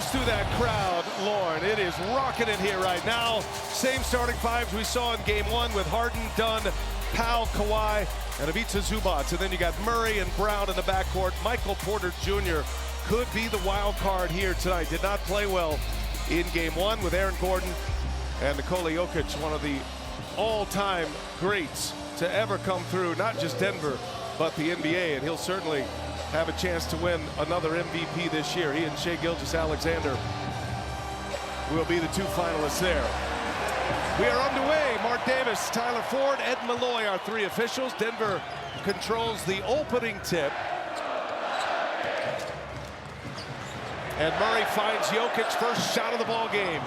through that crowd, Lauren. It is rocking in here right now. Same starting fives we saw in game one with Harden, Dunn, Powell, Kawhi, and Ivica Zubac. And then you got Murray and Brown in the backcourt. Michael Porter Jr. could be the wild card here tonight. Did not play well in game one with Aaron Gordon and Nikola Jokic, one of the all-time greats to ever come through, not just Denver, but the NBA. And he'll certainly have a chance to win another MVP this year. He and Shai Gilgeous-Alexander will be the two finalists there. We are underway. Mark Davis, Tyler Ford, Ed Malloy, our three officials. Denver controls the opening tip. And Murray finds Jokic, first shot of the ball game.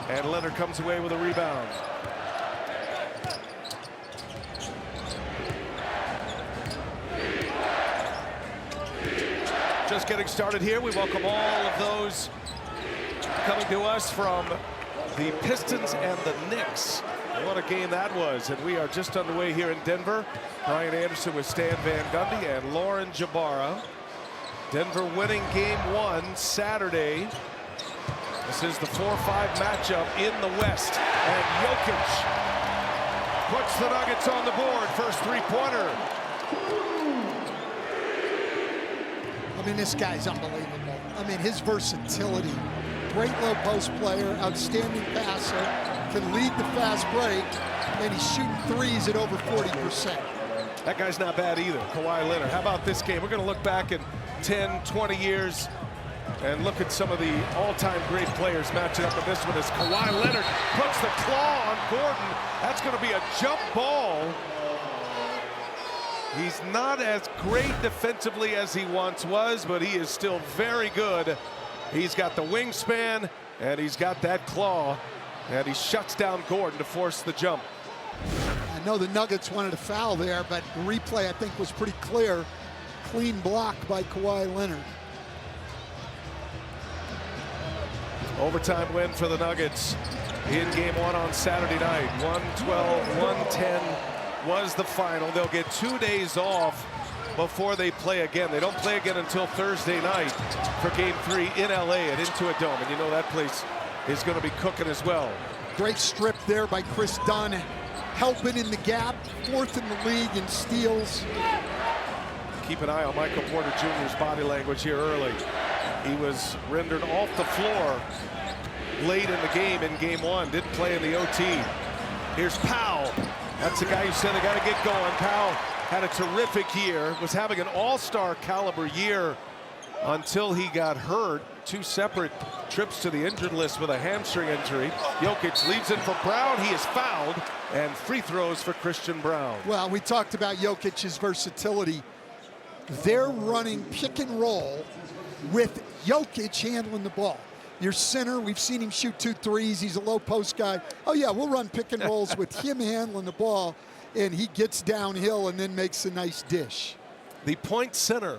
And Leonard comes away with a rebound. Just getting started here. We welcome all of those coming to us from the Pistons and the Knicks. What a game that was. And we are just underway here in Denver. Brian Anderson with Stan Van Gundy and Lauren Jabara. Denver winning game one Saturday. This is the 4-5 matchup in the West. And Jokic puts the Nuggets on the board. First three-pointer. I mean, this guy's unbelievable. I mean, his versatility. Great low post player, outstanding passer, can lead the fast break, and he's shooting threes at over 40%. That guy's not bad either, Kawhi Leonard. How about this game? We're going to look back in 10, 20 years and look at some of the all-time great players matching up in this one as Kawhi Leonard puts the claw on Gordon. That's going to be a jump ball. He's not as great defensively as he once was, but he is still very good. He's got the wingspan, and he's got that claw, and he shuts down Gordon to force the jump. I know the Nuggets wanted a foul there, but the replay, I think, was pretty clear. Clean block by Kawhi Leonard. Overtime win for the Nuggets in game one on Saturday night. 112-110 was the final. They'll get 2 days off before they play again. They don't play again until Thursday night for game three in LA at Intuit Dome. And you know that place is going to be cooking as well. Great strip there by Chris Dunn, helping in the gap, fourth in the league in steals. Keep an eye on Michael Porter Jr.'s body language here early. He was rendered off the floor late in the game in game one. Didn't play in the OT. Here's Powell. That's the guy who said they got to get going. Powell had a terrific year, was having an all-star caliber year until he got hurt. Two separate trips to the injured list with a hamstring injury. Jokic leaves it for Brown. He is fouled, and free throws for Christian Braun. Well, we talked about Jokic's versatility. They're running pick and roll with Jokic handling the ball. Your center, we've seen him shoot 2 threes. He's a low post guy. Oh yeah, we'll run pick and rolls with him handling the ball, and he gets downhill and then makes a nice dish. The point center,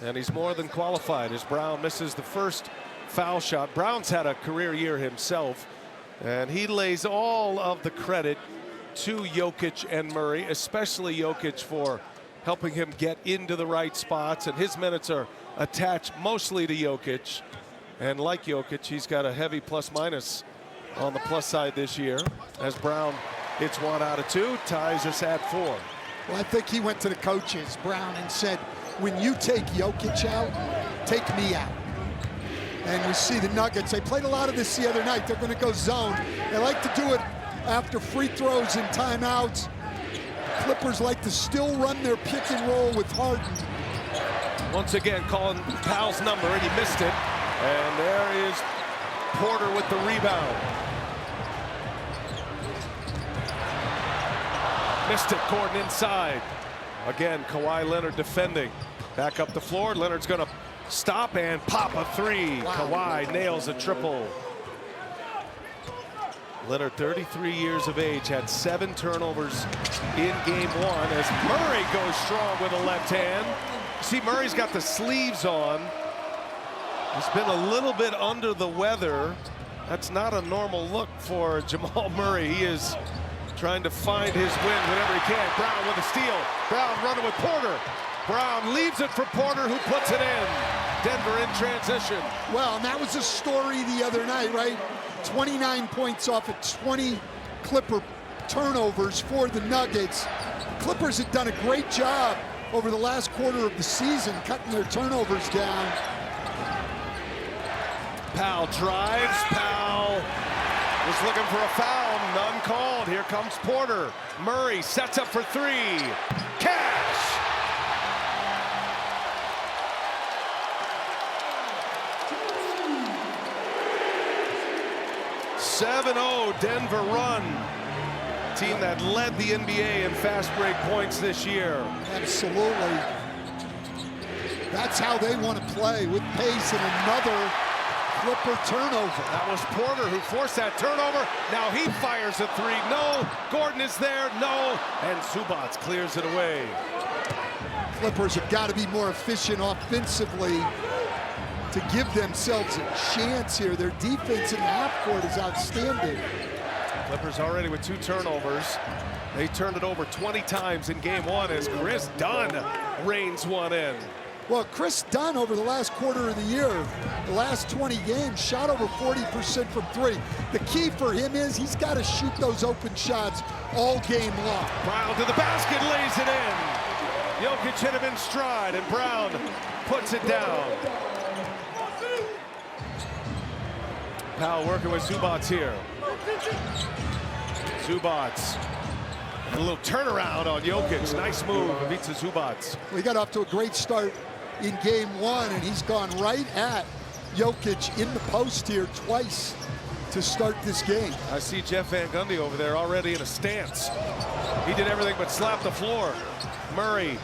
and he's more than qualified as Brown misses the first foul shot. Brown's had a career year himself, and he lays all of the credit to Jokic and Murray, especially Jokic for helping him get into the right spots, and his minutes are attached mostly to Jokic. And like Jokic, he's got a heavy plus-minus on the plus side this year as Brown hits 1 out of 2, ties us at 4. Well, I think he went to the coaches, Brown, and said, when you take Jokic out, take me out. And we see the Nuggets. They played a lot of this the other night. They're going to go zone. They like to do it after free throws and timeouts. Clippers like to still run their pick and roll with Harden. Once again, calling Powell's number, and he missed it. And there is Porter with the rebound. Missed it, Gordon inside. Again, Kawhi Leonard defending. Back up the floor, Leonard's gonna stop and pop a 3. Wow. Kawhi nails a triple. Leonard, 33 years of age, had 7 turnovers in game one as Murray goes strong with a left hand. See, Murray's got the sleeves on. He's been a little bit under the weather. That's not a normal look for Jamal Murray. He is trying to find his win whenever he can. Brown with a steal. Brown running with Porter. Brown leaves it for Porter, who puts it in. Denver in transition. Well, and that was a story the other night, right? 29 points off of 20 Clipper turnovers for the Nuggets. Clippers have done a great job over the last quarter of the season cutting their turnovers down. Powell drives. Powell was looking for a foul. None called. Here comes Porter. Murray sets up for three. Cash! .7-0 Denver run. Team that led the NBA in fast break points this year. Absolutely. That's how they want to play, with pace and another Clipper turnover. That was Porter who forced that turnover. Now he fires a three. No. Gordon is there. No. And Zubac clears it away. Clippers have got to be more efficient offensively to give themselves a chance here. Their defense in the half court is outstanding. Clippers already with 2 turnovers. They turned it over 20 times in game 1 as Chris Dunn reins one in. Well, Chris Dunn over the last quarter of the year, the last 20 games, shot over 40% from 3. The key for him is he's got to shoot those open shots all game long. Brown to the basket, lays it in. Jokic hit him in stride, and Brown puts it down. Powell working with Zubac here. Zubac. A little turnaround on Jokic. Nice move. Ivica Zubac. We got off to a great start in game 1, and he's gone right at Jokic in the post here twice to start this game. I see Jeff Van Gundy over there already in a stance. He did everything but slap the floor. Murray,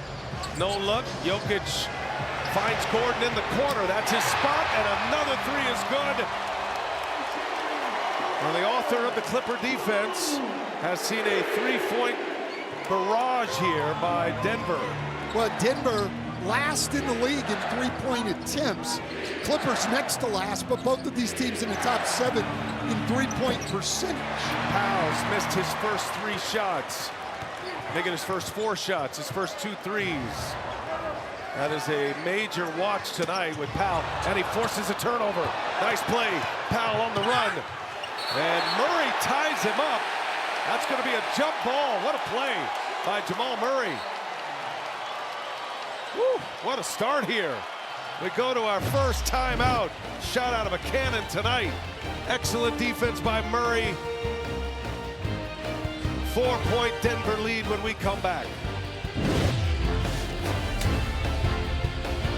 no look. Jokic finds Gordon in the corner. That's his spot, and another three is good. Well, the author of the Clipper defense has seen a 3-point barrage here by Denver. Well, Denver last in the league in 3-point attempts. Clippers next to last, but both of these teams in the top 7 in 3-point percentage. Powell's missed his first 3 shots, making his first 4 shots, his first 2 threes. That is a major watch tonight with Powell, and he forces a turnover. Nice play. Powell on the run. And Murray ties him up. That's going to be a jump ball. What a play by Jamal Murray. Woo, what a start here. We go to our first timeout. Shot out of a cannon tonight. Excellent defense by Murray. 4-point Denver lead when we come back.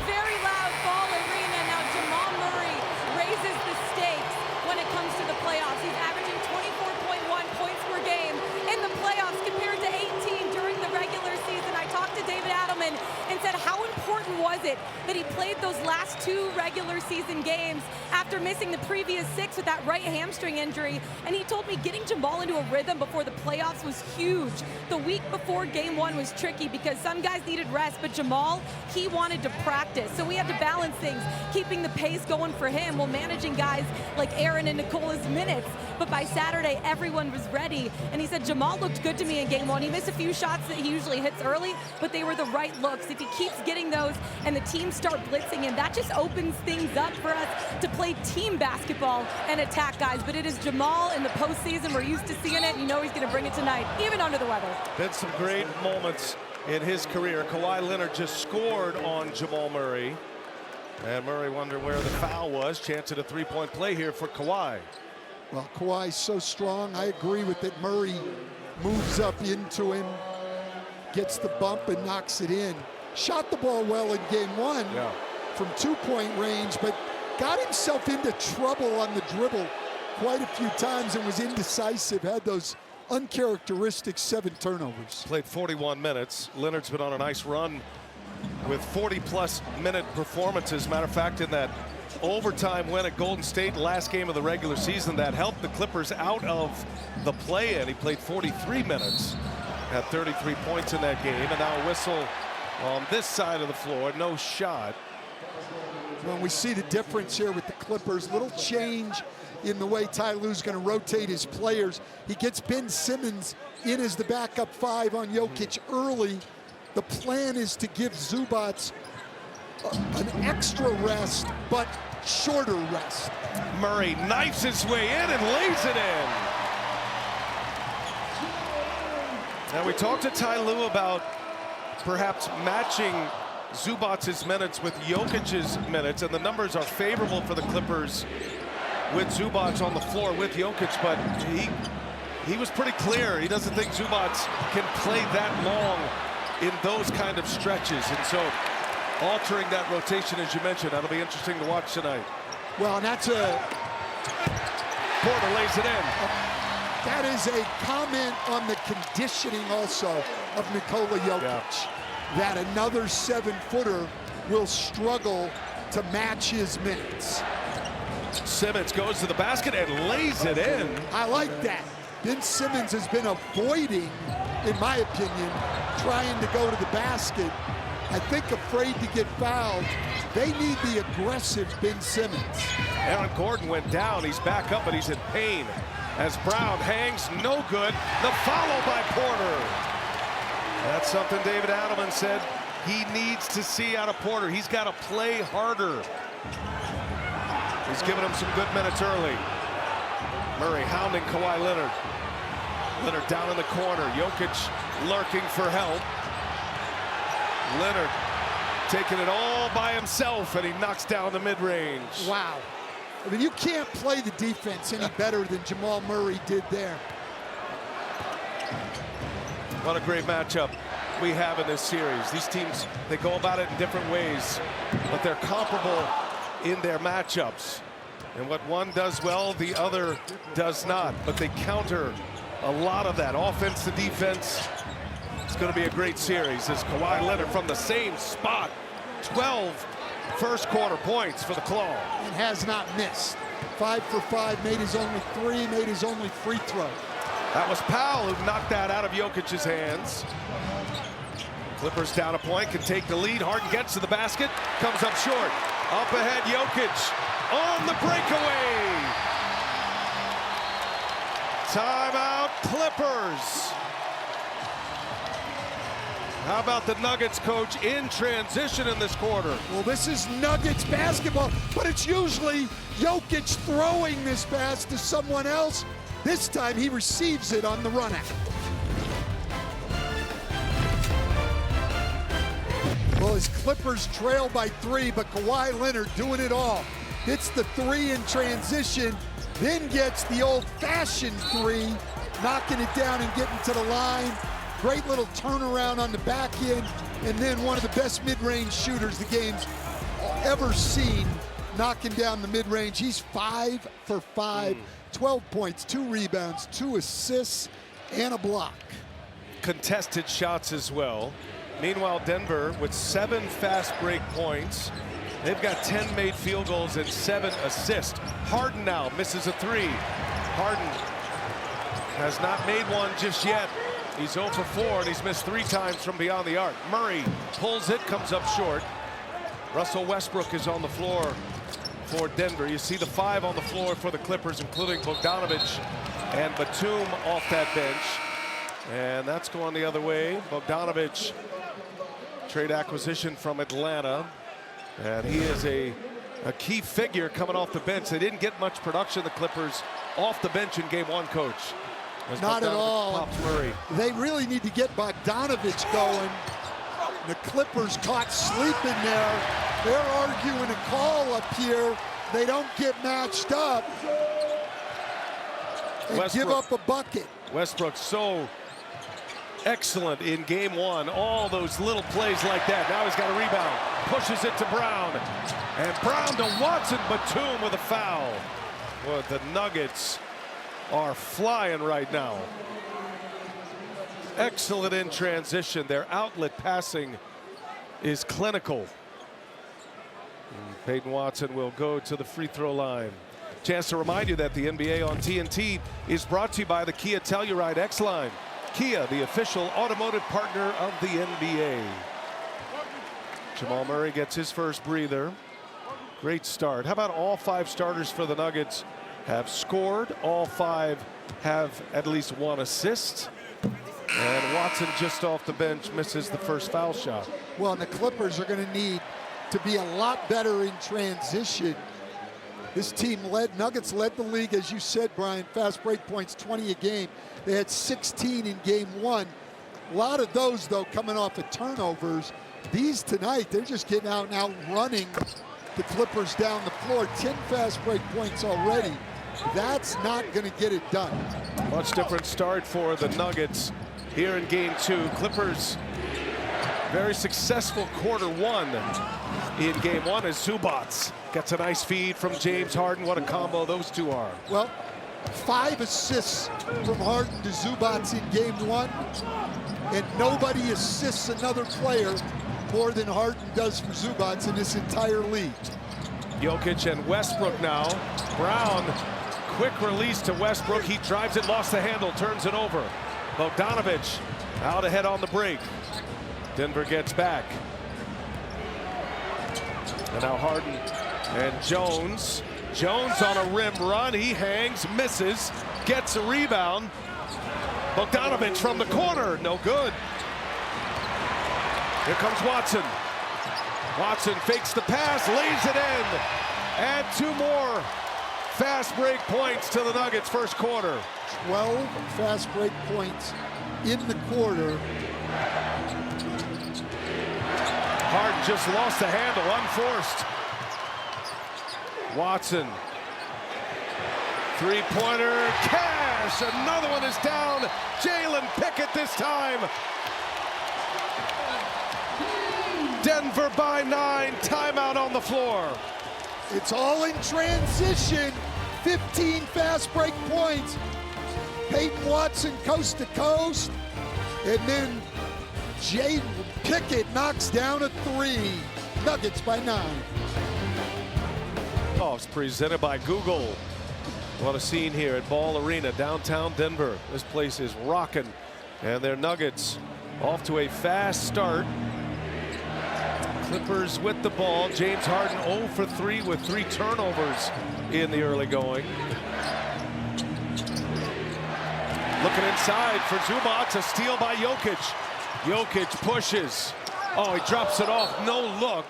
Very loud Ball Arena. Now Jamal Murray raises the stakes when it comes to the playoffs. He's averaging 24.1 points per game in the playoffs compared to 18 during the regular season. I talked to David Adelman and said, how important was it that he played those last 2 regular season games after missing the previous 6 with that right hamstring injury? And he told me getting Jamal into a rhythm before the playoffs was huge. The week before game 1 was tricky because some guys needed rest, but Jamal, he wanted to practice. So we had to balance things, keeping the pace going for him while managing guys like Aaron and Nicola's minutes. But by Saturday, everyone was ready. And he said, Jamal looked good to me in game 1. He missed a few shots that he usually hits early, but they were the right looks. If he keeps getting those and the team start blitzing him, that just opens things up for us to play team basketball and attack guys. But it is Jamal in the postseason. We're used to seeing it. You know he's going to bring it tonight, even under the weather. Been some great moments in his career. Kawhi Leonard just scored on Jamal Murray. And Murray wondered where the foul was. Chance at a 3-point play here for Kawhi. Well, Kawhi's so strong. I agree with it. Murray moves up into him, gets the bump and knocks it in. Shot the ball well in game 1 from 2-point range, but got himself into trouble on the dribble quite a few times and was indecisive, had those uncharacteristic 7 turnovers. Played 41 minutes. Leonard's been on a nice run with 40-plus minute performances. Matter of fact, in that overtime win at Golden State, last game of the regular season, that helped the Clippers out of the play-in. He played 43 minutes, had 33 points in that game, and now a whistle on this side of the floor, no shot. When we see the difference here with the Clippers, little change in the way Ty Lue's going to rotate his players. He gets Ben Simmons in as the backup 5 on Jokic early. The plan is to give Zubac an extra rest, but shorter rest. Murray knifes his way in and lays it in. Now we talked to Ty Lue about perhaps matching Zubac's minutes with Jokic's minutes, and the numbers are favorable for the Clippers with Zubac on the floor with Jokic, but he was pretty clear. He doesn't think Zubac can play that long in those kind of stretches, and so altering that rotation, as you mentioned, that'll be interesting to watch tonight. Well, and that's a... Porter lays it in. That is a comment on the conditioning also of Nikola Jokic. Yeah. That another 7-footer will struggle to match his minutes. Simmons goes to the basket and lays it in. I like that. Ben Simmons has been avoiding, in my opinion, trying to go to the basket. I think afraid to get fouled. They need the aggressive Ben Simmons. Aaron Gordon went down. He's back up, but he's in pain. As Brown hangs, no good. The follow by Porter. That's something David Adelman said he needs to see out of Porter. He's got to play harder. He's given him some good minutes early. Murray hounding Kawhi Leonard. Leonard down in the corner. Jokic lurking for help. Leonard taking it all by himself, and he knocks down the mid-range. Wow. I mean, you can't play the defense any better than Jamal Murray did there. What a great matchup we have in this series. These teams, they go about it in different ways, but they're comparable in their matchups. And what one does well, the other does not. But they counter a lot of that offense to defense. It's going to be a great series as Kawhi Leonard from the same spot. 12 first quarter points for the Claw. And has not missed. 5 for 5, made his only 3, made his only free throw. That was Powell who knocked that out of Jokic's hands. Clippers down a point, can take the lead. Harden gets to the basket, comes up short. Up ahead, Jokic on the breakaway. Timeout, Clippers. How about the Nuggets, coach, in transition in this quarter? Well, this is Nuggets basketball, but it's usually Jokic throwing this pass to someone else. This time he receives it on the run out. Well, his Clippers trail by 3, but Kawhi Leonard doing it all. Hits the 3 in transition, then gets the old-fashioned 3, knocking it down and getting to the line. Great little turnaround on the back end, and then one of the best mid-range shooters the game's ever seen, knocking down the mid-range. He's 5 for 5, 12 points, 2 rebounds, 2 assists, and a block. Contested shots as well. Meanwhile, Denver with 7 fast break points. They've got 10 made field goals and 7 assists. Harden now misses a 3. Harden has not made one just yet. He's 0 for 4, and he's missed 3 times from beyond the arc. Murray pulls it, comes up short. Russell Westbrook is on the floor for Denver. You see the 5 on the floor for the Clippers, including Bogdanovich and Batum off that bench. And that's going the other way. Bogdanovich, trade acquisition from Atlanta. And he is a key figure coming off the bench. They didn't get much production, the Clippers, off the bench in game 1, coach. Not at all. Murray. They really need to get Bogdanovich going. The Clippers caught sleeping there. They're arguing a call up here. They don't get matched up and give up a bucket. Westbrook so excellent in game 1. All those little plays like that. Now he's got a rebound. Pushes it to Brown. And Brown to Watson. Batum with a foul. Well, the Nuggets are flying right now. Excellent in transition. Their outlet passing is clinical. Peyton Watson will go to the free throw line. Chance to remind you that the NBA on TNT is brought to you by the Kia Telluride X-Line. Kia, the official automotive partner of the NBA. Jamal Murray gets his first breather. Great start. How about all 5 starters for the Nuggets have scored? All 5 have at least 1 assist. And Watson just off the bench misses the first foul shot. Well, and the Clippers are going to need to be a lot better in transition. This team Nuggets led the league, as you said, Brian, fast break points, 20 a game. They had 16 in game 1. A lot of those, though, coming off of turnovers. These tonight, they're just getting out and out running the Clippers down the floor. 10 fast break points already. That's not going to get it done. Much different start for the Nuggets here in game 2. Clippers, very successful quarter 1 in game 1 as Zubac gets a nice feed from James Harden. What a combo those two are. Well, 5 assists from Harden to Zubac in game 1, and nobody assists another player more than Harden does for Zubac in this entire league. Jokic and Westbrook now. Brown, quick release to Westbrook. He drives it, lost the handle, turns it over. Bogdanovic out ahead on the break. Denver gets back. And now Harden and Jones. Jones on a rim run. He hangs, misses, gets a rebound. Bogdanovic from the corner, no good. Here comes Watson. Watson fakes the pass, lays it in. Add 2 more fast break points to the Nuggets first quarter. 12 fast break points in the quarter. Harden just lost the handle, unforced. Watson. 3-pointer, cash. Another one is down. Jalen Pickett this time. Denver by 9, timeout on the floor. It's all in transition. 15 fast break points. Peyton Watson coast to coast. And then Jalen Pickett knocks down a 3. Nuggets by 9. It's presented by Google. What a scene here at Ball Arena, downtown Denver. This place is rocking. And their Nuggets off to a fast start. Clippers with the ball. James Harden 0 for 3 with 3 turnovers in the early going. Looking inside for Zubac, a steal by Jokic. Jokic pushes. Oh, he drops it off, no look.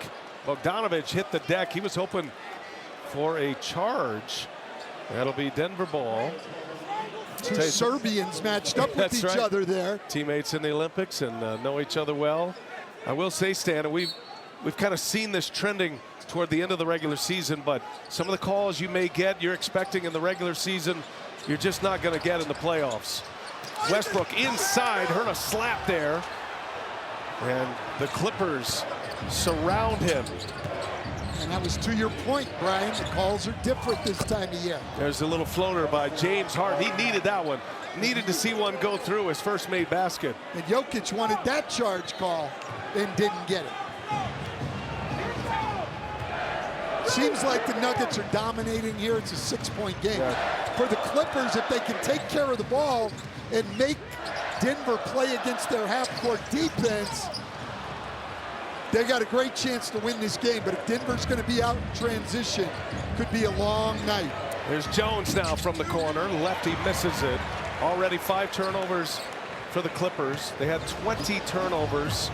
Bogdanovic hit the deck. He was hoping for a charge. That'll be Denver ball. 2 Serbians matched up with each other there. Teammates in the Olympics and know each other well. I will say, Stan, we've kind of seen this trending toward the end of the regular season, but some of the calls you may get, you're expecting in the regular season, you're just not going to get in the playoffs. Westbrook inside, heard a slap there. And the Clippers surround him. And that was to your point, Brian. The calls are different this time of year. There's a little floater by James Harden. He needed that one. Needed to see one go through his first made basket. And Jokic wanted that charge call and didn't get it. Seems like the Nuggets are dominating here. It's a 6-point game. Yeah. For the Clippers, if they can take care of the ball and make Denver play against their half-court defense, they got a great chance to win this game. But if Denver's going to be out in transition, could be a long night. There's Jones now from the corner. Lefty misses it. Already 5 turnovers for the Clippers. They had 20 turnovers.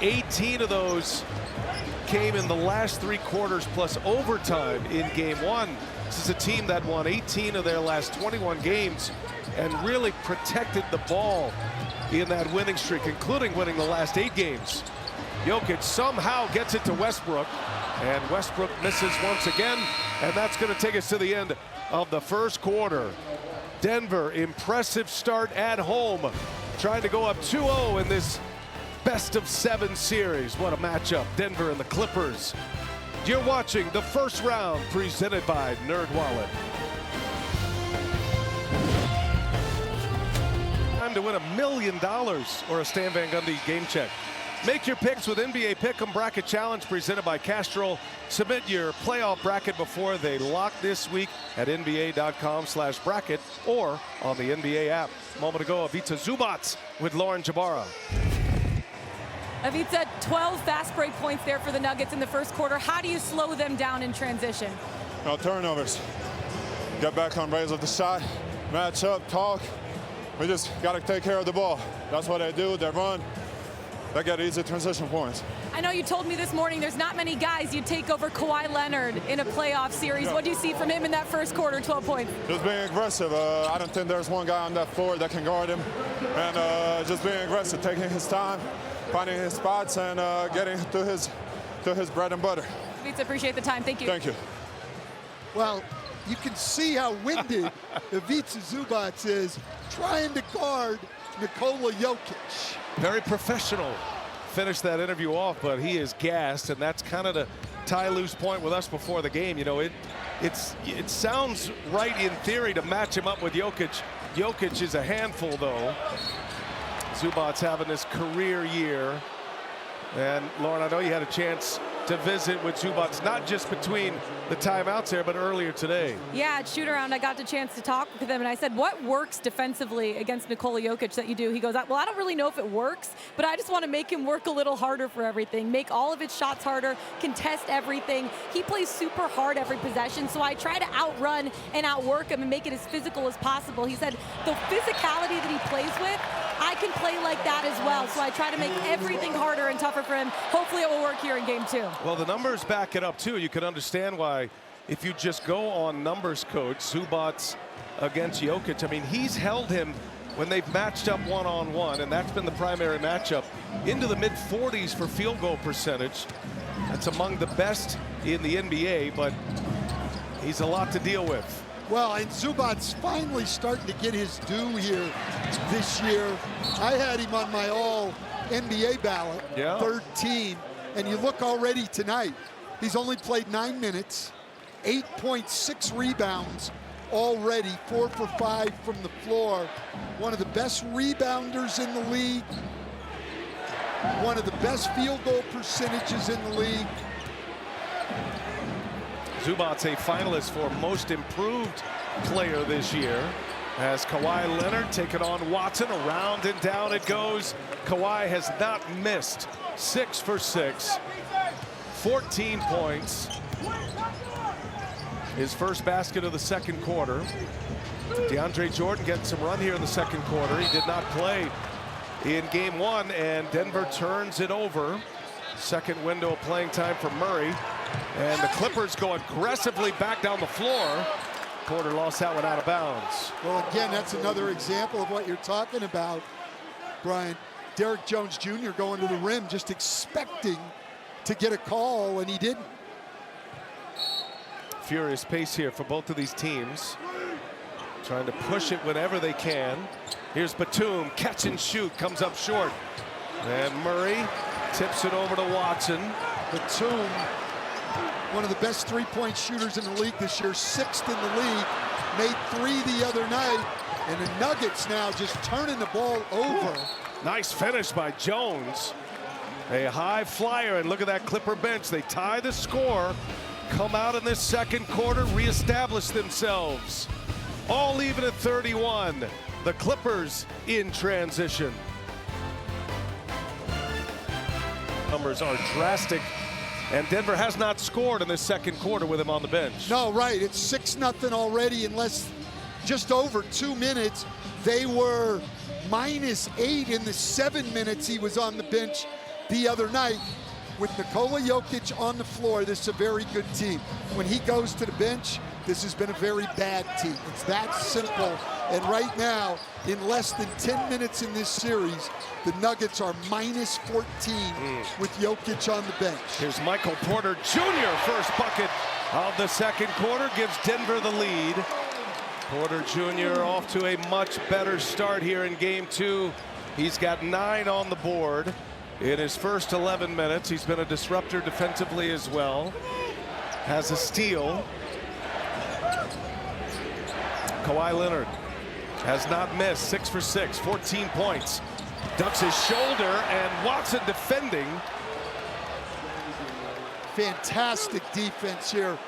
18 of those came in the last 3 quarters plus overtime in game 1. This is a team that won 18 of their last 21 games and really protected the ball in that winning streak, including winning the last 8 games. Jokic somehow gets it to Westbrook, and Westbrook misses once again, and that's going to take us to the end of the first quarter. Denver, impressive start at home, trying to go up 2-0 in this best-of-7 series. What a matchup, Denver and the Clippers. You're watching the first round presented by NerdWallet. Time to win $1 million or a Stan Van Gundy game check. Make your picks with NBA Pick'em Bracket Challenge presented by Castrol. Submit your playoff bracket before they lock this week at nba.com/bracket or on the NBA app. A moment ago, Ivica Zubac with Lauren Jabara. Ivica, 12 fast break points there for the Nuggets in the first quarter. How do you slow them down in transition? No turnovers. Get back on, raise up the shot, match up, talk. We just got to take care of the ball. That's what they do. They run. that get easy transition points. I know you told me this morning there's not many guys you'd take over Kawhi Leonard in a playoff series. Yeah. What do you see from him in that first quarter, 12 points? Just being aggressive. I don't think there's one guy on that floor that can guard him. And just being aggressive, taking his time, finding his spots, and getting to his bread and butter. Ivica, appreciate the time. Thank you. Thank you. Well, you can see how winded Ivica Zubac is trying to guard Nikola Jokic. Very professional. Finished that interview off, but he is gassed, and that's kind of the Ty Lue's point with us before the game. You know, it sounds right in theory to match him up with Jokic. Jokic is a handful, though. Zubac's having this career year. And Lauren, I know you had a chance to visit with Zubac, not just between the timeouts there, but earlier today. Yeah, at shoot-around, I got the chance to talk with him, and I said, what works defensively against Nikola Jokic that you do? He goes, well, I don't really know if it works, but I just want to make him work a little harder for everything, make all of his shots harder, contest everything. He plays super hard every possession, so I try to outrun and outwork him and make it as physical as possible. He said, the physicality that he plays with, I can play like that as well, so I try to make everything harder and tougher for him. Hopefully it will work here in game 2. Well, the numbers back it up, too. You can understand why, if you just go on numbers, Coach, Zubac against Jokic, I mean, he's held him when they've matched up one-on-one, and that's been the primary matchup, into the mid-40s for field goal percentage. That's among the best in the NBA, but he's a lot to deal with. Well, and Zubac's finally starting to get his due here this year. I had him on my all-NBA ballot, Yeah. third team, and you look already tonight, he's only played 9 minutes, 8.6 rebounds already, 4 for 5 from the floor. One of the best rebounders in the league, one of the best field goal percentages in the league. Zubac's a finalist for most improved player this year, as Kawhi Leonard taking on Watson. Around and down it goes. Kawhi has not missed. 6 for 6, 14 points. His first basket of the second quarter. DeAndre Jordan getting some run here in the second quarter. He did not play in game 1, and Denver turns it over. Second window of playing time for Murray. And the Clippers go aggressively back down the floor. Porter lost that one out of bounds. Well, again, that's another example of what you're talking about, Brian. Derrick Jones Jr. going to the rim, just expecting to get a call, and he didn't. Furious pace here for both of these teams. Trying to push it whenever they can. Here's Batum, catch and shoot, comes up short. And Murray tips it over to Watson. Batum, one of the best three-point shooters in the league this year, 6th in the league, made 3 the other night, and the Nuggets now just turning the ball over. Nice finish by Jones. A high flyer, and look at that Clipper bench. They tie the score, come out in this second quarter, reestablish themselves. All even at 31. The Clippers in transition. Numbers are drastic, and Denver has not scored in this second quarter with him on the bench. No, right, it's 6-0 already in just over 2 minutes. They were -8 in the 7 minutes he was on the bench the other night. With Nikola Jokic on the floor, this is a very good team. When he goes to the bench, this has been a very bad team. It's that simple. And right now, in less than 10 minutes in this series, the Nuggets are -14 with Jokic on the bench. Here's Michael Porter Jr. First bucket of the second quarter, gives Denver the lead. Porter Jr. off to a much better start here in game 2. He's got 9 on the board in his first 11 minutes. He's been a disruptor defensively as well. Has a steal. Kawhi Leonard has not missed. 6 for 6, 14 points. Ducks his shoulder, and Watson defending. Fantastic defense here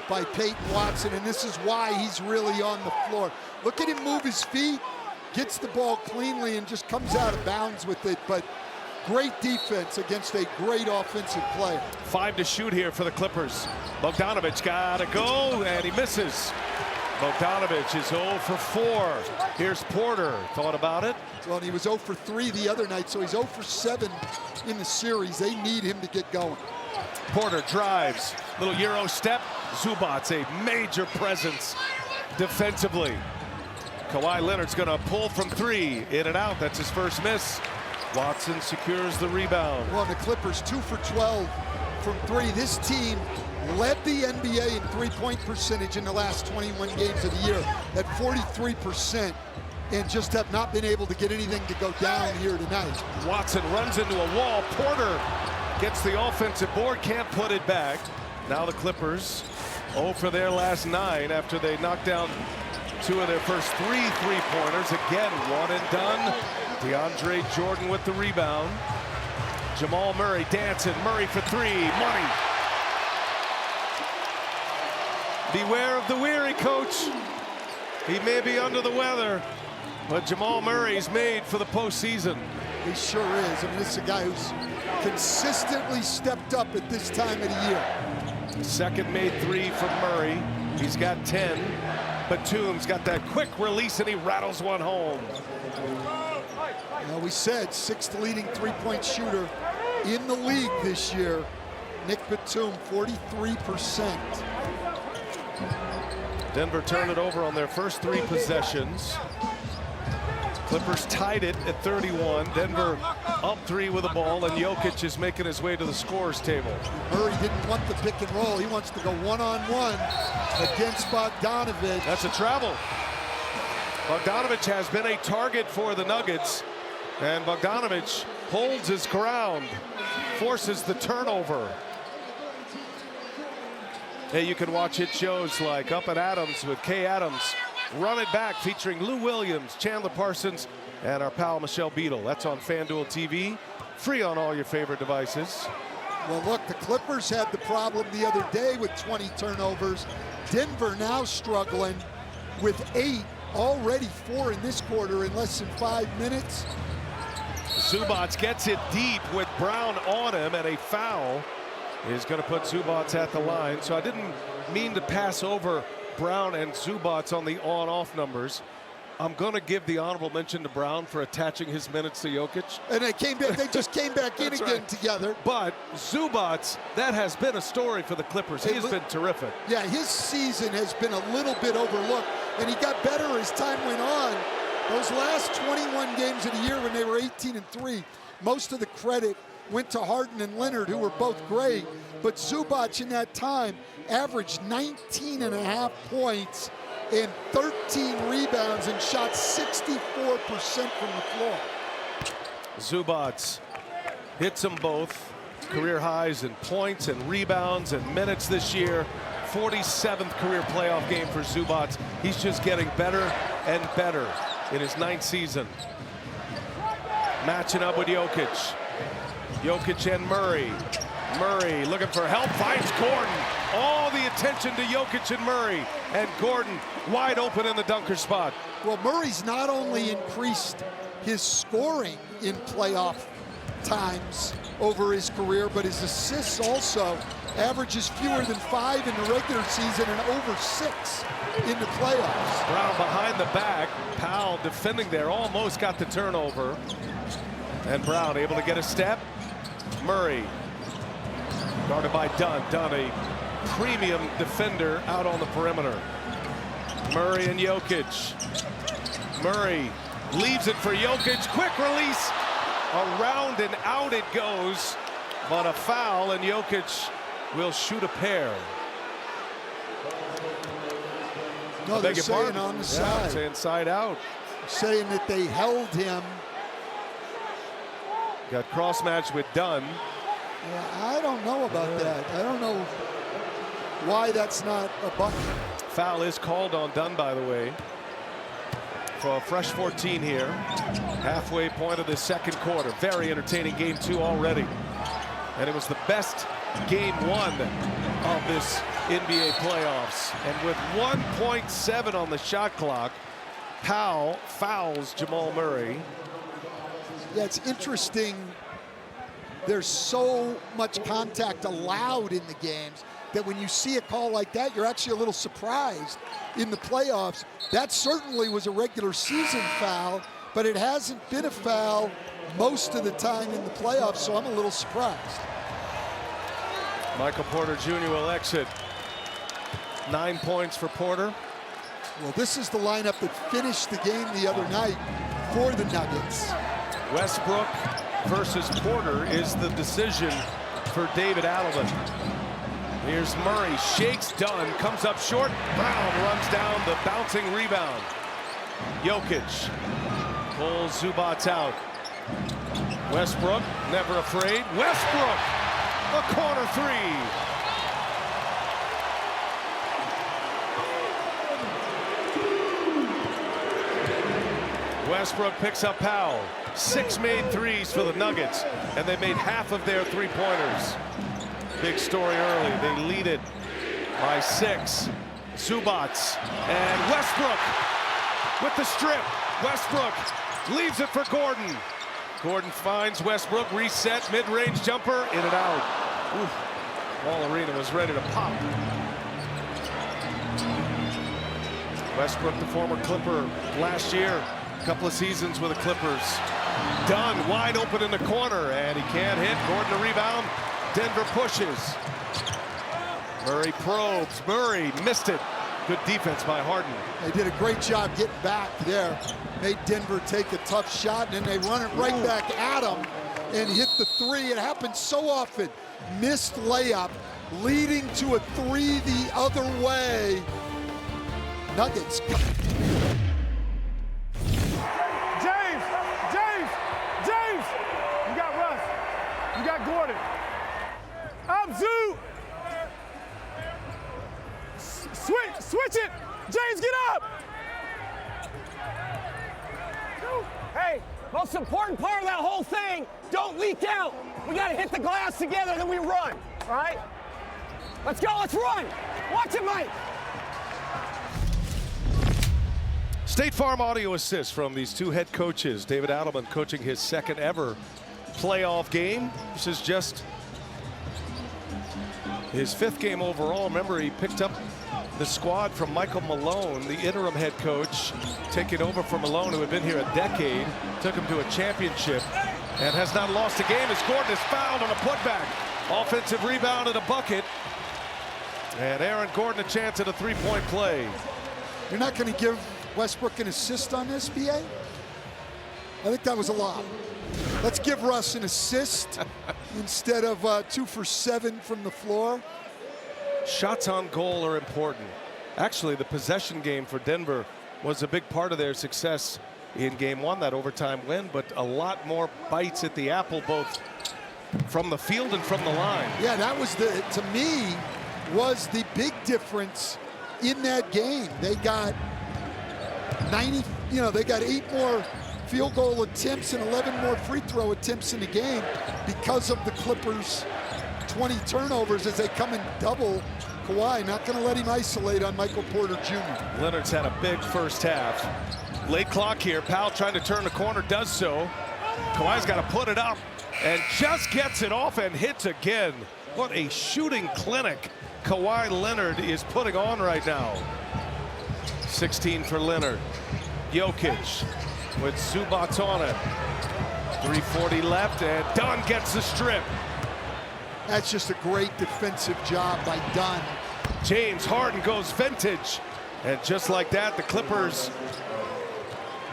by Peyton Watson, and this is why he's really on the floor. Look at him move his feet, gets the ball cleanly, and just comes out of bounds with it. But great defense against a great offensive player. 5 to shoot here for the Clippers. Bogdanovic gotta go, and he misses. Bogdanovic is 0 for 4. Here's Porter. Thought about it. Well, and he was 0 for 3 the other night, so he's 0 for 7 in the series. They need him to get going. Porter drives. Little Euro step. Zubac, a major presence defensively. Kawhi Leonard's going to pull from 3. In and out. That's his first miss. Watson secures the rebound. Well, the Clippers 2 for 12 from 3. This team led the NBA in three-point percentage in the last 21 games of the year at 43%, and just have not been able to get anything to go down here tonight. Watson runs into a wall. Porter gets the offensive board, can't put it back. Now the Clippers 0 for their last 9 after they knocked down 2 of their first 3 three-pointers. Again, 1 and done. DeAndre Jordan with the rebound. Jamal Murray dancing. Murray for 3. Money. Beware of the weary, coach. He may be under the weather, but Jamal Murray's made for the postseason. He sure is. I mean, this is a guy who's consistently stepped up at this time of the year. Second made 3 from Murray. He's got 10. Batum's got that quick release, and he rattles one home. Now, we said 6th leading three-point shooter in the league this year. Nick Batum, 43%. Denver turned it over on their first 3 possessions. Clippers tied it at 31. Denver up 3 with the ball, and Jokic is making his way to the scorer's table. Murray didn't want the pick and roll. He wants to go one-on-one against Bogdanovic. That's a travel. Bogdanovic has been a target for the Nuggets, and Bogdanovic holds his ground, forces the turnover. Hey, you can watch hit shows like Up and Adams with Kay Adams, Run It Back featuring Lou Williams, Chandler Parsons, and our pal Michelle Beadle. That's on FanDuel TV, free on all your favorite devices. Well, look, the Clippers had the problem the other day with 20 turnovers. Denver now struggling with 8, already 4 in this quarter in less than 5 minutes. Zubac gets it deep with Brown on him, and a foul is going to put Zubac at the line. So I didn't mean to pass over Brown and Zubac on the on-off numbers. I'm going to give the honorable mention to Brown for attaching his minutes to Jokic. And they came back, they just came back in again right. together. But Zubac, that has been a story for the Clippers. He has been terrific. Yeah, his season has been a little bit overlooked, and he got better as time went on. Those last 21 games of the year when they were 18-3, most of the credit went to Harden and Leonard, who were both great. But Zubac in that time averaged 19.5 points and 13 rebounds and shot 64% from the floor. Zubac hits them both. Career highs in points and rebounds and minutes this year. 47th career playoff game for Zubac. He's just getting better and better in his 9th season. Matching up with Jokic. Jokic and Murray. Murray looking for help, finds Gordon. All the attention to Jokic and Murray. And Gordon wide open in the dunker spot. Well, Murray's not only increased his scoring in playoff times over his career, but his assists also averages fewer than 5 in the regular season and over 6 in the playoffs. Brown behind the back. Powell defending there, almost got the turnover. And Brown able to get a step. Murray guarded by Dunn. Dunn, a premium defender out on the perimeter. Murray and Jokic. Murray leaves it for Jokic. Quick release. Around and out it goes. But a foul, and Jokic will shoot a pair. No, they're saying on the side. It's inside out. Saying that they held him. Got cross match with Dunn. Yeah, I don't know about that. I don't know why that's not a bucket. Foul is called on Dunn, by the way, for a fresh 14 here. Halfway point of the second quarter. Very entertaining game 2 already. And it was the best game 1 of this NBA playoffs. And with 1.7 on the shot clock, Powell fouls Jamal Murray. Yeah, it's interesting. There's so much contact allowed in the games. that when you see a call like that, you're actually a little surprised in the playoffs. That certainly was a regular season foul, but it hasn't been a foul most of the time in the playoffs, so I'm a little surprised. Michael Porter Jr. will exit. 9 points for Porter. Well, this is the lineup that finished the game the other night for the Nuggets. Westbrook versus Porter is the decision for David Adelman. Here's Murray, shakes Dunn, comes up short. Brown runs down the bouncing rebound. Jokic pulls Zubac out. Westbrook, never afraid. Westbrook, a corner three. Westbrook picks up Powell. 6 made threes for the Nuggets, and they made half of their three-pointers. Big story early. They lead it by 6. Zubac and Westbrook with the strip. Westbrook leaves it for Gordon. Gordon finds Westbrook, reset, mid-range jumper, in and out. Oof. Wall Arena was ready to pop. Westbrook, the former Clipper last year. Couple of seasons with the Clippers. Dunn wide open in the corner, and he can't hit. Gordon the rebound. Denver pushes. Murray probes. Murray missed it. Good defense by Harden. They did a great job getting back there. Made Denver take a tough shot, and then they run it right back at him and hit the three. It happens so often. Missed layup, leading to a three the other way. Nuggets. James, you got Russ. You got Gordon. Up, Zoo. Switch it. James, get up. Hey, most important part of that whole thing, don't leak out. We got to hit the glass together, then we run, all right? Let's go, let's run. Watch it, Mike. State Farm audio assist from these two head coaches. David Adelman coaching his second ever playoff game. This is just his 5th game overall. Remember, he picked up the squad from Michael Malone, the interim head coach, taking over from Malone, who had been here a decade, took him to a championship, and has not lost a game as Gordon is fouled on a putback. Offensive rebound and a bucket. And Aaron Gordon a chance at a three-point play. You're not going to give Westbrook an assist on this, BA? I think that was a lot. Let's give Russ an assist instead of 2 for 7 from the floor. Shots on goal are important. Actually, the possession game for Denver was a big part of their success in game 1, that overtime win, but a lot more bites at the apple, both from the field and from the line. Yeah, that was to me, was the big difference in that game. They got 90, they got 8 more field goal attempts and 11 more free throw attempts in the game because of the Clippers' 20 turnovers as they come and double Kawhi. Not going to let him isolate on Michael Porter Jr. Leonard's had a big first half. Late clock here. Powell trying to turn the corner, does so. Kawhi's got to put it up and just gets it off and hits again. What a shooting clinic Kawhi Leonard is putting on right now. 16 for Leonard. Jokic with Zubac on it. 3:40 left, and Dunn gets the strip. That's just a great defensive job by Dunn. James Harden goes vintage. And just like that, the Clippers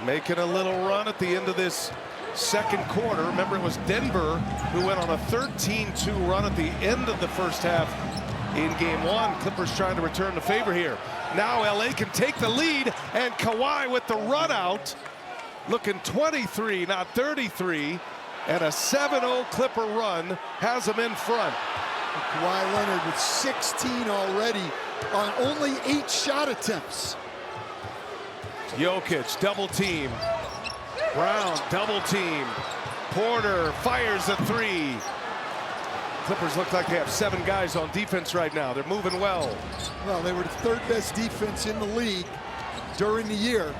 making a little run at the end of this second quarter. Remember, it was Denver who went on a 13-2 run at the end of the first half in game 1. Clippers trying to return the favor here. Now LA can take the lead, and Kawhi with the run out, looking 23, not 33, and a 7-0 Clipper run has them in front. Kawhi Leonard with 16 already on only 8 shot attempts. Jokic double team. Brown double team. Porter fires a 3. Clippers look like they have 7 guys on defense right now. They're moving well. Well, they were the 3rd best defense in the league during the year.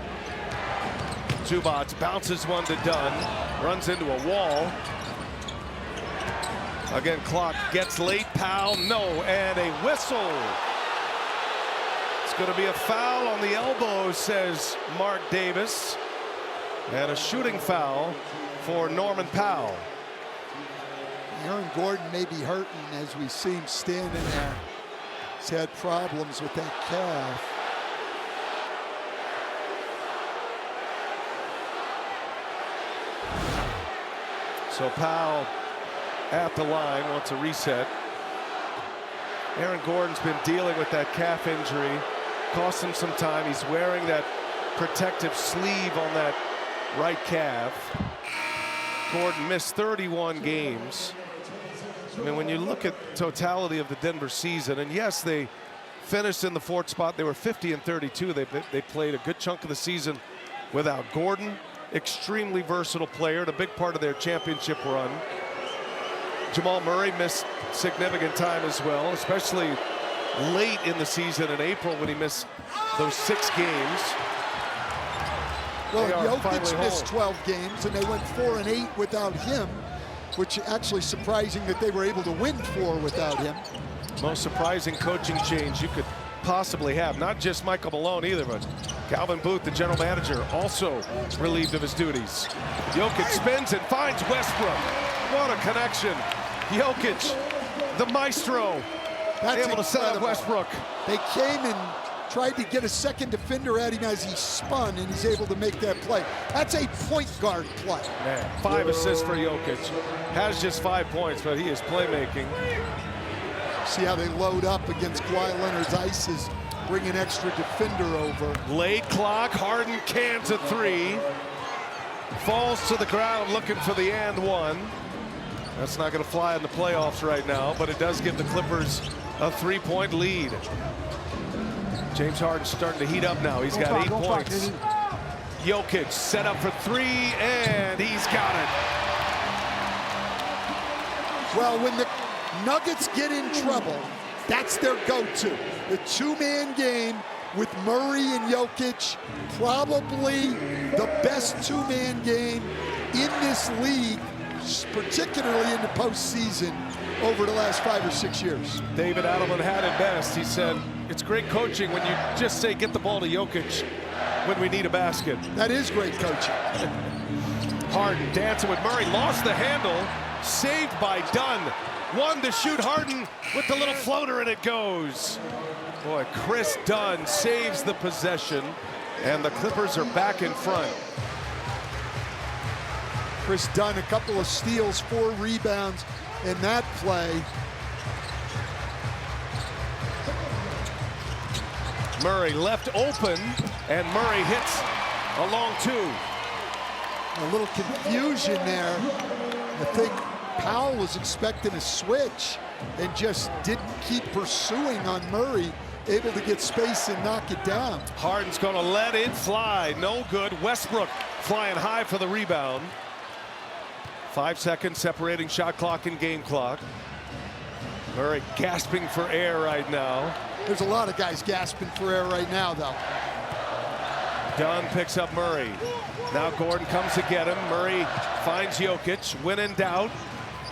Zubac bounces one to Dunn, runs into a wall. Again, clock gets late. Powell, no, and a whistle. It's going to be a foul on the elbow, says Mark Davis. And a shooting foul for Norman Powell. Aaron Gordon may be hurting as we see him standing there. He's had problems with that calf. So Powell at the line wants a reset. Aaron Gordon's been dealing with that calf injury. Cost him some time. He's wearing that protective sleeve on that right calf. Gordon missed 31 games. I mean, when you look at totality of the Denver season, and yes, they finished in the 4th spot. They were 50-32. They played a good chunk of the season without Gordon. Extremely versatile player, and a big part of their championship run. Jamal Murray missed significant time as well, especially late in the season in April when he missed those 6 games. Well, Jokic missed 12 games, and they went 4-8 without him, which actually surprising that they were able to win 4 without him. Most surprising coaching change you could possibly have. Not just Michael Malone either, but Calvin Booth, the general manager, also relieved of his duties. Jokic spins and finds Westbrook. What a connection. Jokic, the maestro, able to set up Westbrook. They came and tried to get a second defender at him as he spun, and he's able to make that play. That's a point guard play. Man, 5 assists for Jokic. Has just 5 points, but he is playmaking. See how they load up against Kawhi Leonard's ices, bring an extra defender over. Late clock, Harden cans a 3. Falls to the ground looking for the and one. That's not going to fly in the playoffs right now, but it does give the Clippers a 3-point lead. James Harden's starting to heat up now. He's got 8 points. Jokic set up for 3, and he's got it. Well, when the Nuggets get in trouble, that's their go-to. The 2-man game with Murray and Jokic, probably the best 2-man game in this league, particularly in the postseason over the last 5 or 6 years. David Adelman had it best. He said, it's great coaching when you just say, get the ball to Jokic when we need a basket. That is great coaching. Harden dancing with Murray, lost the handle, saved by Dunn. 1 to shoot, Harden with the little floater, and it goes. Boy, Chris Dunn saves the possession, and the Clippers are back in front. Chris Dunn, a couple of steals, 4 rebounds in that play. Murray left open, and Murray hits a long 2. A little confusion there. I think Powell was expecting a switch and just didn't keep pursuing on Murray, able to get space and knock it down. Harden's going to let it fly. No good. Westbrook flying high for the rebound. 5 seconds separating shot clock and game clock. Murray gasping for air right now. There's a lot of guys gasping for air right now, though. Dunn picks up Murray. Now Gordon comes to get him. Murray finds Jokic. When in doubt,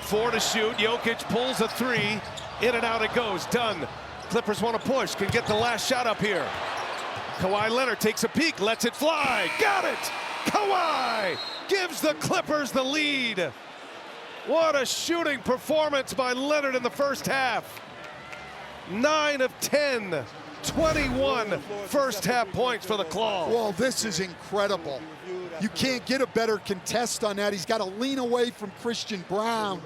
4 to shoot. Jokic pulls a 3. In and out it goes. Dunn. Clippers want to push. Can get the last shot up here. Kawhi Leonard takes a peek. Lets it fly. Got it. Kawhi gives the Clippers the lead. What a shooting performance by Leonard in the first half. 9 of 10. 21 first half points for the Claw. Well, this is incredible. You can't get a better contest on that. He's got to lean away from Christian Braun.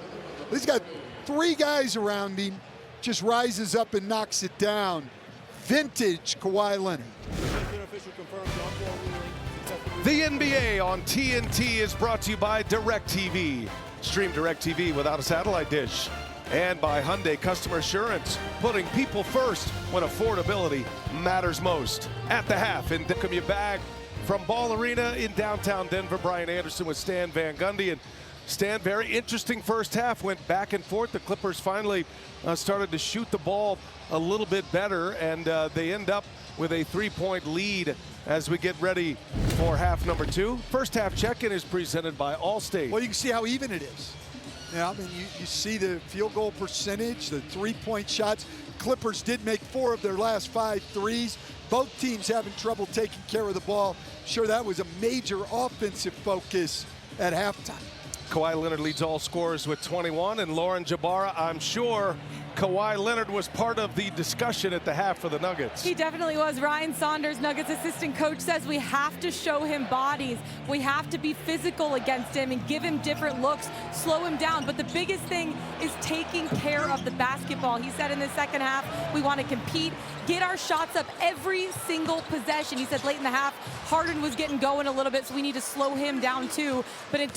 He's got 3 guys around him, just rises up and knocks it down. Vintage Kawhi Leonard. The NBA on TNT is brought to you by DirecTV. Stream DirecTV without a satellite dish. And by Hyundai Customer Assurance, putting people first when affordability matters most. At the half, and welcome you back from Ball Arena in downtown Denver. Brian Anderson with Stan Van Gundy. And Stan, very interesting first half, went back and forth. The Clippers finally started to shoot the ball a little bit better, and they end up with a 3-point lead as we get ready for half number 2. First half check-in is presented by Allstate. Well, you can see how even it is. Yeah, I mean, you see the field goal percentage, the three-point shots. Clippers did make 4 of their last 5 threes. Both teams having trouble taking care of the ball. Sure, that was a major offensive focus at halftime. Kawhi Leonard leads all scorers with 21, and Lauren Jabara, I'm sure Kawhi Leonard was part of the discussion at the half for the Nuggets. He definitely was. Ryan Saunders, Nuggets assistant coach, says we have to show him bodies. We have to be physical against him and give him different looks, slow him down. But the biggest thing is taking care of the basketball. He said in the second half, we want to compete, get our shots up every single possession. He said late in the half, Harden was getting going a little bit, so we need to slow him down too. But in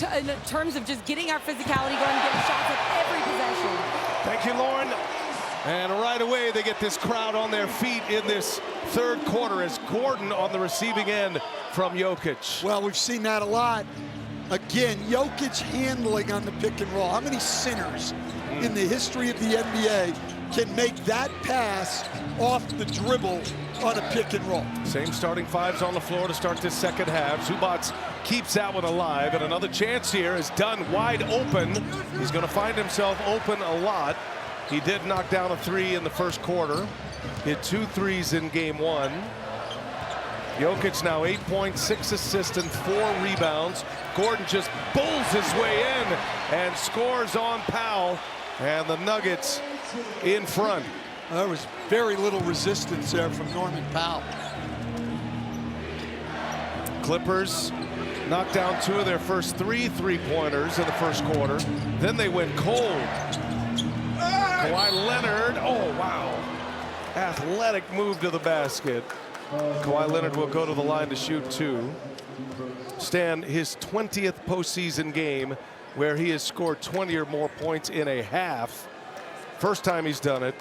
terms of just getting our physicality going, getting shots up every possession. Thank you, Lauren. And right away, they get this crowd on their feet in this third quarter as Gordon on the receiving end from Jokic. Well, we've seen that a lot. Again, Jokic handling on the pick and roll. How many centers in the history of the NBA can make that pass off the dribble on a pick and roll? Same starting 5s on the floor to start this second half. Zubac keeps that one alive, and another chance here is done wide open. He's going to find himself open a lot. He did knock down a 3 in the first quarter. Hit 2 threes in game 1. Jokic now 8 points, 6 assists, and 4 rebounds. Gordon just bulls his way in and scores on Powell, and the Nuggets in front. There was very little resistance there from Norman Powell. Clippers knocked down 2 of their first 3 three-pointers in the first quarter. Then they went cold. Kawhi Leonard, oh wow. Athletic move to the basket. Kawhi Leonard will go to the line to shoot 2. Stan, his 20th postseason game where he has scored 20 or more points in a half. First time he's done it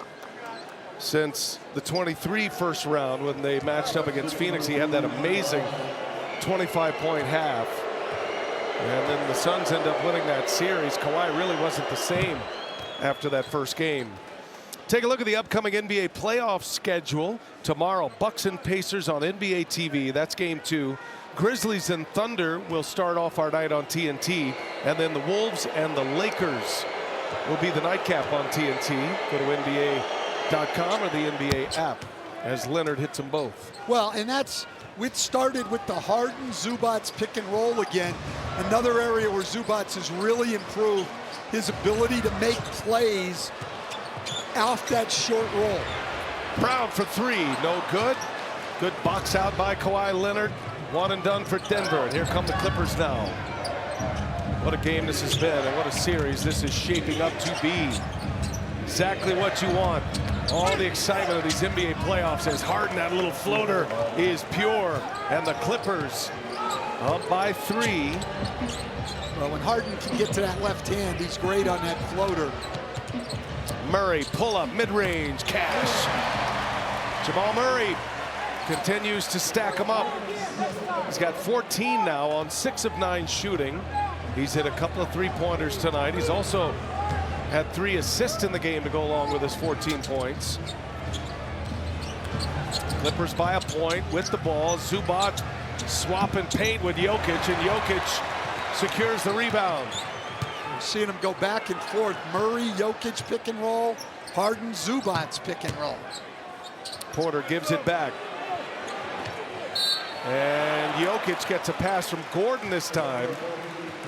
since the 23 first round when they matched up against Phoenix. He had that amazing 25-point half. And then the Suns end up winning that series. Kawhi really wasn't the same after that first game. Take a look at the upcoming NBA playoff schedule. Tomorrow, Bucks and Pacers on NBA TV. That's game 2. Grizzlies and Thunder will start off our night on TNT. And then the Wolves and the Lakers will be the nightcap on TNT. Go to NBA.com or the NBA app as Leonard hits them both. Well, and it started with the Harden-Zubac pick and roll again. Another area where Zubac has really improved his ability to make plays off that short roll. Brown for 3, no good. Good box out by Kawhi Leonard. 1 and done for Denver. And here come the Clippers now. What a game this has been, and what a series this is shaping up to be. Exactly what you want. All the excitement of these NBA playoffs as Harden, that little floater, is pure. And the Clippers up by 3. Well, when Harden can get to that left hand, he's great on that floater. Murray, pull up, mid-range, cash. Jamal Murray continues to stack them up. He's got 14 now on 6 of 9 shooting. He's hit a couple of 3-pointers tonight. He's also had 3 assists in the game to go along with his 14 points. Clippers by a point with the ball. Zubac swapping paint with Jokic, and Jokic secures the rebound. We're seeing them go back and forth. Murray, Jokic pick and roll. Harden, Zubac pick and roll. Porter gives it back. And Jokic gets a pass from Gordon this time.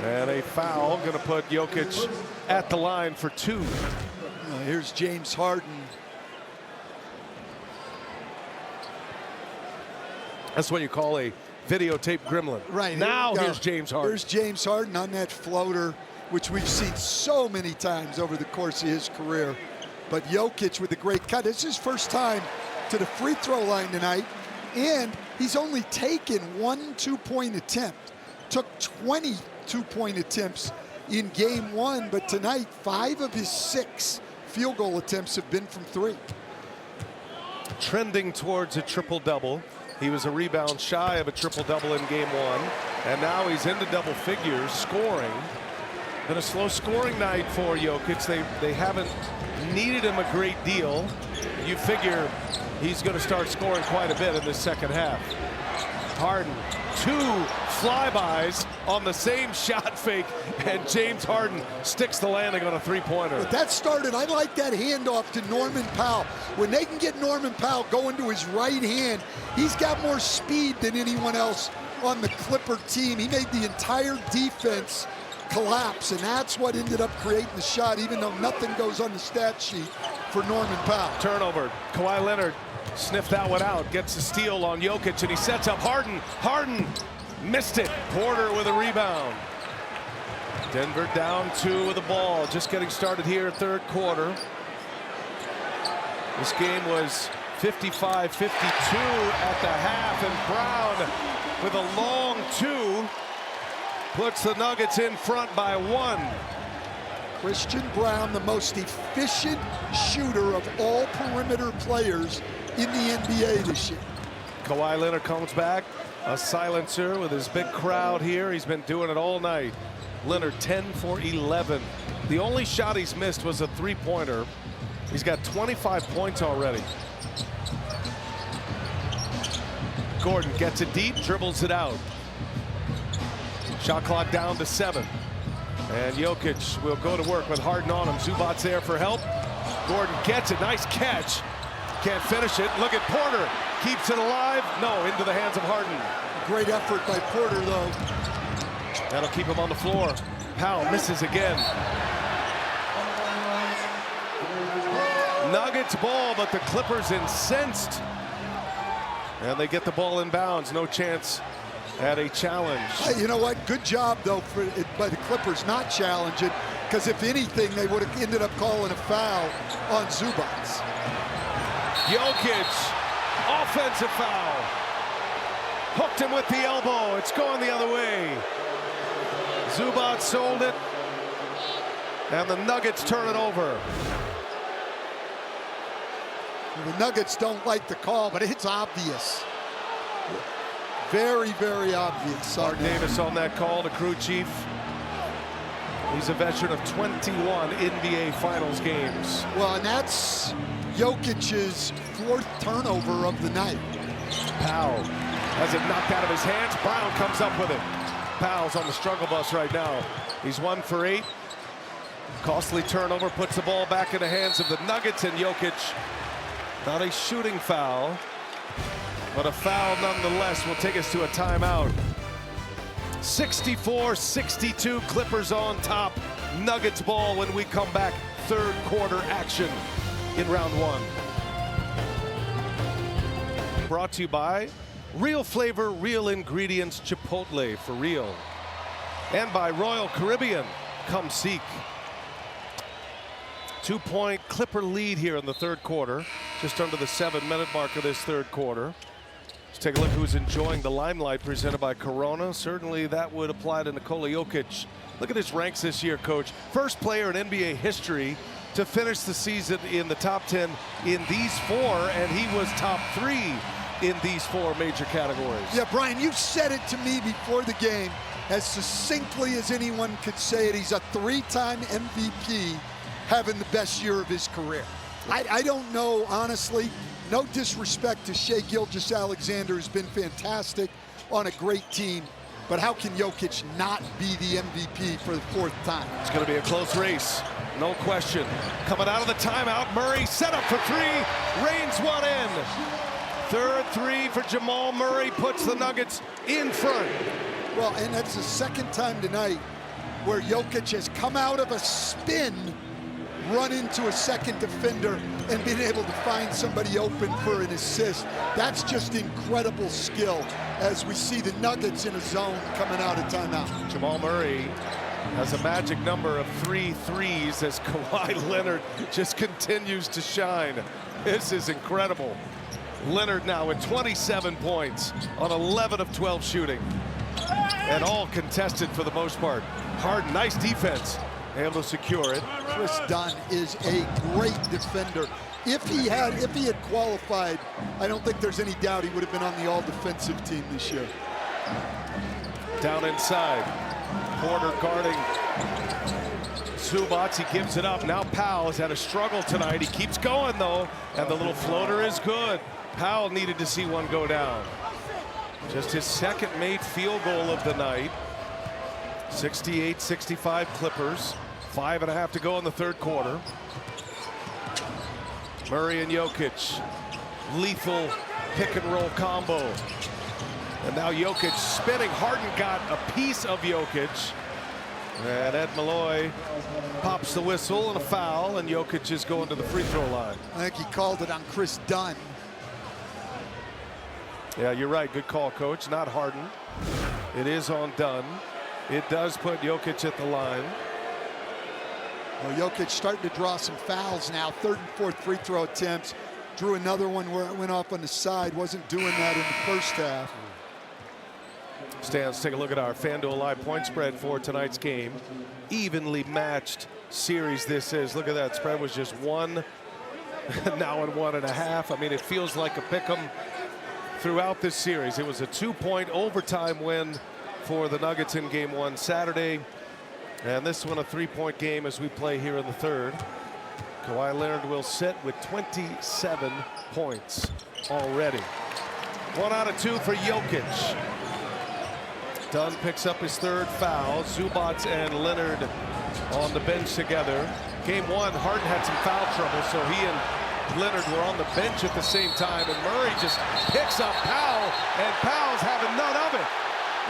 And a foul, going to put Jokic at the line for 2. Here's James Harden. That's what you call a videotape gremlin. Right. Now here's James Harden. Here's James Harden on that floater, which we've seen so many times over the course of his career. But Jokic with a great cut. It's his first time to the free throw line tonight, and he's only taken 1 2-point attempt. Took 20 2-point attempts in game 1, but tonight 5 of his 6 field goal attempts have been from 3. Trending towards a triple-double. He was a rebound shy of a triple-double in game 1, and now he's into double figures, scoring. Been a slow scoring night for Jokic. They haven't needed him a great deal. You figure he's going to start scoring quite a bit in this second half. Harden, 2 flybys on the same shot fake, and James Harden sticks the landing on a three-pointer. But that started, I like that handoff to Norman Powell. When they can get Norman Powell going to his right hand, he's got more speed than anyone else on the Clipper team. He made the entire defense collapse, and that's what ended up creating the shot, even though nothing goes on the stat sheet for Norman Powell. Turnover. Kawhi Leonard sniffed that one out, gets a steal on Jokic, and he sets up Harden. Harden missed it. Porter with a rebound. Denver down 2 with the ball. Just getting started here, third quarter. This game was 55-52 at the half, and Brown with a long 2 puts the Nuggets in front by 1. Christian Brown, the most efficient shooter of all perimeter players in the NBA this year. Kawhi Leonard comes back, a silencer with his big crowd here. He's been doing it all night. Leonard 10 for 11. The only shot he's missed was a three-pointer. He's got 25 points already. Gordon gets it deep, dribbles it out. Shot clock down to 7. And Jokic will go to work with Harden on him. Zubac's there for help. Gordon gets it. Nice catch. Can't finish it. Look at Porter. Keeps it alive. No, into the hands of Harden. Great effort by Porter, though. That'll keep him on the floor. Powell misses again. Nuggets ball, but the Clippers incensed. And they get the ball in bounds. No chance at a challenge. Hey, you know what? Good job, though, by the Clippers not challenging, because if anything, they would have ended up calling a foul on Zubac. Jokic, offensive foul. Hooked him with the elbow. It's going the other way. Zubac sold it, and the Nuggets turn it over. The Nuggets don't like the call, but it's obvious. Very, very obvious. Art Davis on that call, the crew chief. He's a veteran of 21 NBA Finals games. Well, and that's Jokic's 4th turnover of the night. Powell has it knocked out of his hands. Brown comes up with it. Powell's on the struggle bus right now. He's 1 for 8. Costly turnover, puts the ball back in the hands of the Nuggets, and Jokic. Not a shooting foul, but a foul nonetheless. Will take us to a timeout. 64-62, Clippers on top. Nuggets ball when we come back. Third quarter action in round 1. Brought to you by Real Flavor, Real Ingredients, Chipotle for real. And by Royal Caribbean, come seek. 2-point Clipper lead here in the third quarter, just under the 7-minute mark of this third quarter. Let's take a look who's enjoying the limelight presented by Corona. Certainly that would apply to Nikola Jokic. Look at his ranks this year, Coach. First player in NBA history to finish the season in the top 10 in these 4, and he was top 3 in these 4 major categories. Yeah, Brian, you said it to me before the game as succinctly as anyone could say it. He's a 3-time MVP, having the best year of his career. I don't know, honestly. No disrespect to Shai Gilgeous-Alexander, who's been fantastic on a great team, but how can Jokic not be the MVP for the 4th time? It's going to be a close race, no question. Coming out of the timeout, Murray set up for 3, rains one in. Third 3 for Jamal Murray puts the Nuggets in front. Well, and that's the 2nd time tonight where Jokic has come out of a spin, run into a second defender, and been able to find somebody open for an assist. That's just incredible skill as we see the Nuggets in a zone coming out of timeout. Jamal Murray has a magic number of 3 threes as Kawhi Leonard just continues to shine. This is incredible. Leonard now with 27 points on 11 of 12 shooting. And all contested for the most part. Harden, nice defense. Able to secure it. Chris Dunn is a great defender. If he had qualified, I don't think there's any doubt he would have been on the all-defensive team this year. Down inside. Porter guarding Zubac. He gives it up. Now Powell has had a struggle tonight. He keeps going, though, and the little floater is good. Powell needed to see one go down. Just his second made field goal of the night. 68-65 Clippers. 5.5 to go in the third quarter. Murray and Jokic. Lethal pick and roll combo. And now Jokic spinning. Harden got a piece of Jokic. And Ed Malloy pops the whistle and a foul, and Jokic is going to the free throw line. I think he called it on Chris Dunn. Yeah, you're right. Good call, Coach. Not Harden. It is on Dunn. It does put Jokic at the line. Well, Jokic starting to draw some fouls now. Third and fourth free throw attempts. Drew another one where it went off on the side. Wasn't doing that in the first half. Stan, let's take a look at our FanDuel Live point spread for tonight's game. Evenly matched series this is. Look at that. Spread was just 1, now at 1.5. I mean, it feels like a pick'em throughout this series. It was a 2-point overtime win for the Nuggets in game 1 Saturday. And this one a 3-point game as we play here in the third. Kawhi Leonard will sit with 27 points already. 1 out of 2 for Jokic. Dunn picks up his third foul. Zubac and Leonard on the bench together. Game 1, Harden had some foul trouble, so he and Leonard were on the bench at the same time, and Murray just picks up Powell, and Powell's having none of it.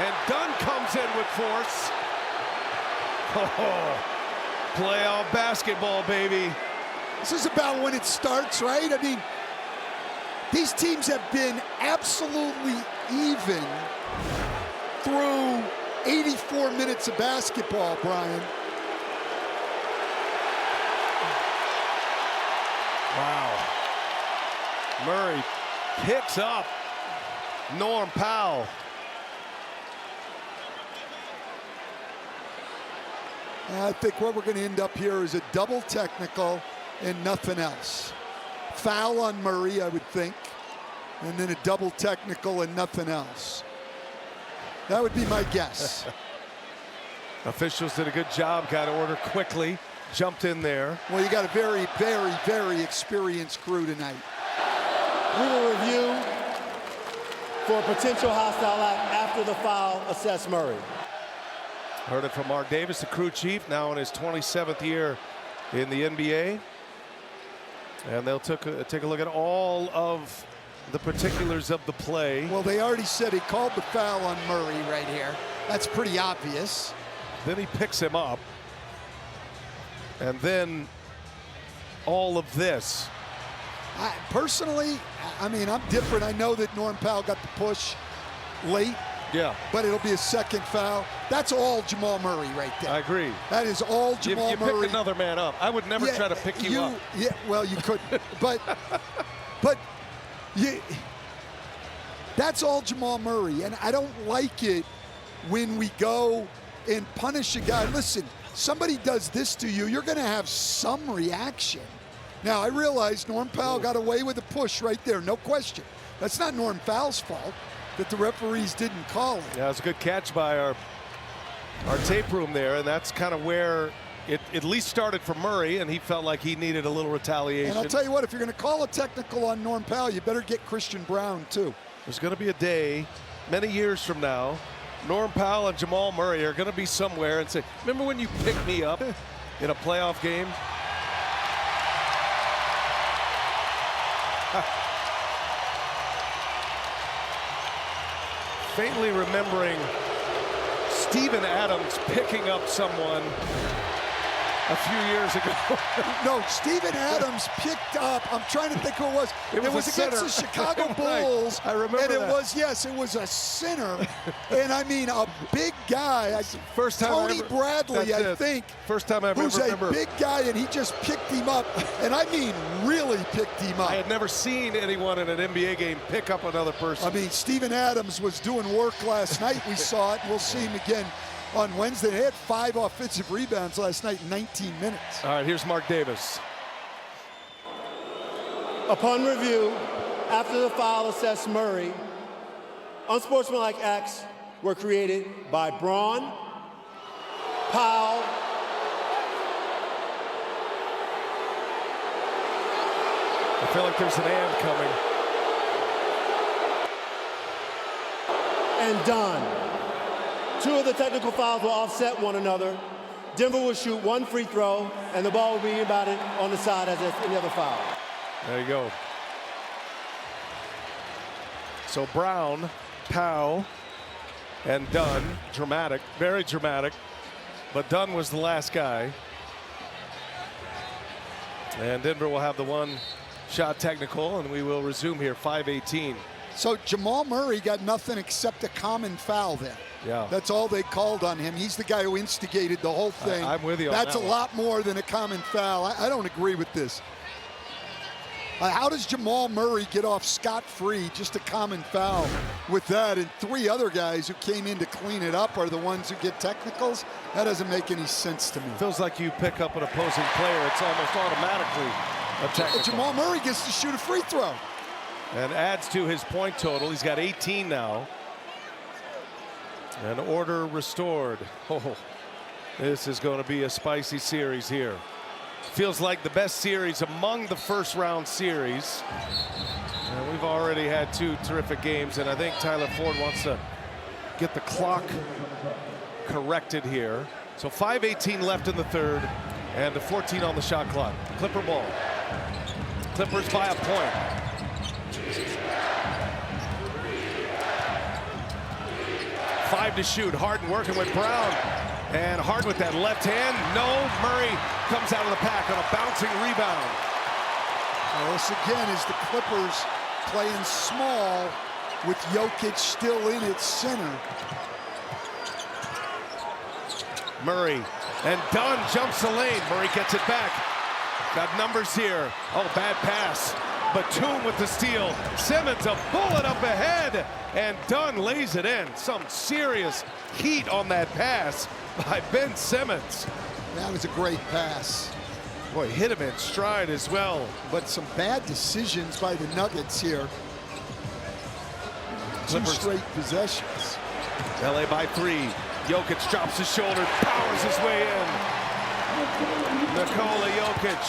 And Dunn comes in with force. Oh, playoff basketball, baby. This is about when it starts, right? I mean, these teams have been absolutely even through 84 minutes of basketball, Brian. Wow. Murray picks up Norm Powell. I think what we're going to end up here is a double technical and nothing else. Foul on Murray, I would think, and then a double technical and nothing else. That would be my guess. Officials did a good job, got order quickly, jumped in there. Well, you got a very, very, very experienced crew tonight. We will review for a potential hostile act after the foul, assess Murray. Heard it from Mark Davis, the crew chief, now in his 27th year in the NBA. And they'll take a look at all of the particulars of the play. Well, they already said he called the foul on Murray right here. That's pretty obvious. Then he picks him up. And then all of this. Personally, I mean, I'm different. I know that Norm Powell got the push late. Yeah. But it'll be a second foul. That's all Jamal Murray right there. I agree. That is all Jamal Murray. You pick another man up. I would never try to pick you up. Yeah, well, you couldn't. but that's all Jamal Murray. And I don't like it when we go and punish a guy. Listen, somebody does this to you, you're going to have some reaction. Now, I realize Norm Powell got away with a push right there, no question. That's not Norm Powell's fault that the referees didn't call it. Yeah, it's a good catch by our tape room there, and that's kind of where it at least started for Murray, and he felt like he needed a little retaliation. And I'll tell you what, if you're going to call a technical on Norm Powell, you better get Christian Brown, too. There's going to be a day, many years from now, Norm Powell and Jamal Murray are going to be somewhere and say, remember when you picked me up in a playoff game? Faintly remembering Steven Adams picking up someone a few years ago. No, Steven Adams picked up, I'm trying to think who it was. It was against the Chicago Bulls. I remember and that. it was a center. And I mean, a big guy. First time Tony Bradley, I think. First time I ever remember. Who's a big guy, and he just picked him up. And I mean, really picked him up. I had never seen anyone in an NBA game pick up another person. I mean, Steven Adams was doing work last night. We saw it. We'll see him again on Wednesday. They had 5 offensive rebounds last night in 19 minutes. All right, here's Mark Davis. Upon review, after the foul, assess Murray. Unsportsmanlike acts were created by Braun, Powell, I feel like there's an and coming. and Dunn. 2 of the technical fouls will offset one another. Denver will shoot 1 free throw, and the ball will be inbounded on the side as any other foul. There you go. So Brown, Powell, and Dunn, dramatic, very dramatic. But Dunn was the last guy. And Denver will have the 1-shot technical, and we will resume here, 5:18. So Jamal Murray got nothing except a common foul there. Yeah. That's all they called on him. He's the guy who instigated the whole thing. I'm with you on That's that a one. lot more than a common foul. I don't agree with this. How does Jamal Murray get off scot-free, just a common foul with that, and 3 other guys who came in to clean it up are the ones who get technicals? That doesn't make any sense to me. Feels like you pick up an opposing player, it's almost automatically a technical. Jamal Murray gets to shoot a free throw. And adds to his point total. He's got 18 now. And order restored. Oh, this is going to be a spicy series here. Feels like the best series among the first round series. And we've already had 2 terrific games, and I think Tyler Ford wants to get the clock corrected here. So 5:18 left in the third, and a 14 on the shot clock. Clipper ball. Clippers by a point. Five to shoot. Harden working with Brown. And Harden with that left hand. No. Murray comes out of the pack on a bouncing rebound. Well, this again is the Clippers playing small with Jokic still in its center. Murray and Dunn jumps the lane. Murray gets it back. Got numbers here. Oh, bad pass. Batum with the steal. Simmons a bullet up ahead. And Dunn lays it in. Some serious heat on that pass by Ben Simmons. That was a great pass. Boy, hit him in stride as well. But some bad decisions by the Nuggets here. 2 Clippers. straight possessions. LA by 3. Jokic drops his shoulder, powers his way in. Nikola Jokic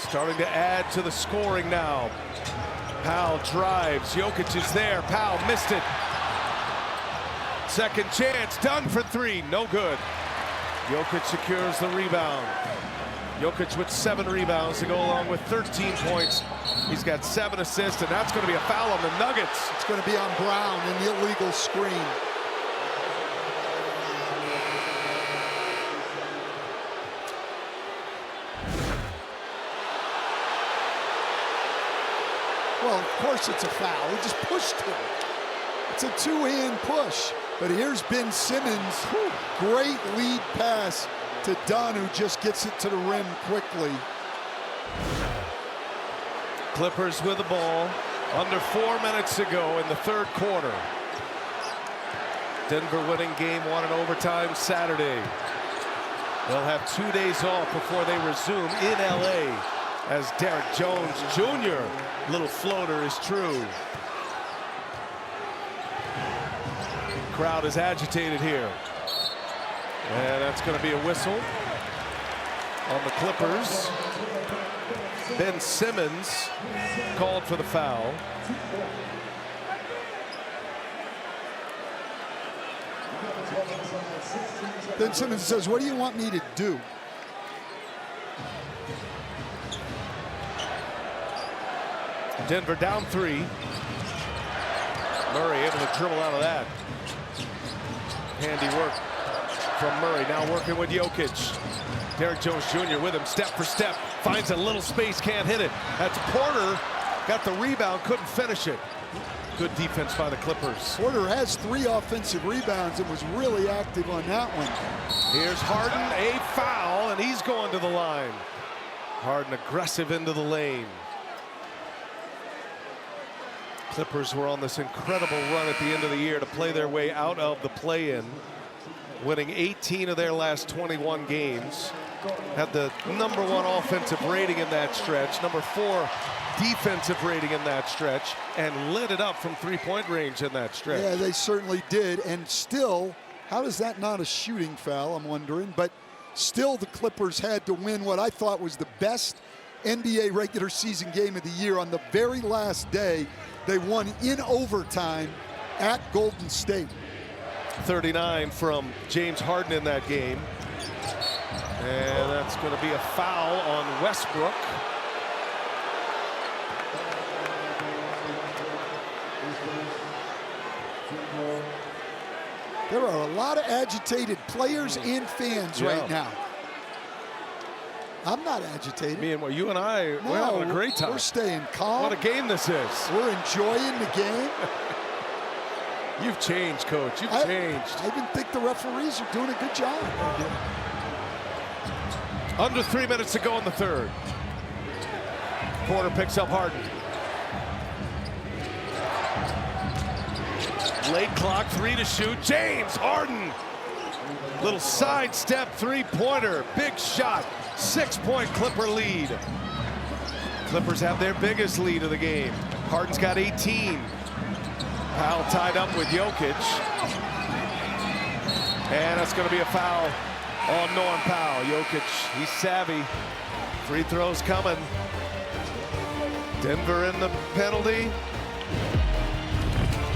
starting to add to the scoring now. Powell drives. Jokic is there. Powell missed it. Second chance. Dunn for 3. No good. Jokic secures the rebound. Jokic with 7 rebounds to go along with 13 points. He's got 7 assists, and that's going to be a foul on the Nuggets. It's going to be on Brown, an illegal screen. Well, of course it's a foul. He just pushed him. It's a 2-hand push. But here's Ben Simmons. Great lead pass to Dunn, who just gets it to the rim quickly. Clippers with the ball. Under 4 minutes to go in the third quarter. Denver winning game 1 in overtime Saturday. They'll have 2 days off before they resume in LA as Derek Jones Jr. Little floater is true. Crowd is agitated here. And that's going to be a whistle on the Clippers. Ben Simmons called for the foul. Ben Simmons says, "What do you want me to do?" Denver down 3. Murray able to dribble out of that. Handy work from Murray, now working with Jokic. Derek Jones Jr. with him, step for step. Finds a little space, can't hit it. That's Porter, got the rebound, couldn't finish it. Good defense by the Clippers. Porter has 3 offensive rebounds and was really active on that one. Here's Harden, a foul, and he's going to the line. Harden aggressive into the lane. Clippers were on this incredible run at the end of the year to play their way out of the play-in, winning 18 of their last 21 games. Had the #1 offensive rating in that stretch, #4 defensive rating in that stretch, and lit it up from 3-point range in that stretch. Yeah, they certainly did. And still, how is that not a shooting foul, I'm wondering? But still, the Clippers had to win what I thought was the best NBA regular season game of the year. On the very last day, they won in overtime at Golden State. 39 from James Harden in that game. And that's going to be a foul on Westbrook. There are a lot of agitated players and fans right now. I'm not agitated. Me and you and I, we're having a great time. We're staying calm. What a game this is. We're enjoying the game. You've changed, Coach. You've changed. I even think the referees are doing a good job. Under 3 minutes to go in the third. Porter picks up Harden. Late clock, 3 to shoot. James Harden. Little sidestep three-pointer. Big shot. 6-point Clipper lead. Clippers have their biggest lead of the game. Harden's got 18. Powell tied up with Jokic. And that's going to be a foul on Norm Powell. Jokic, he's savvy. Free throws coming. Denver in the penalty.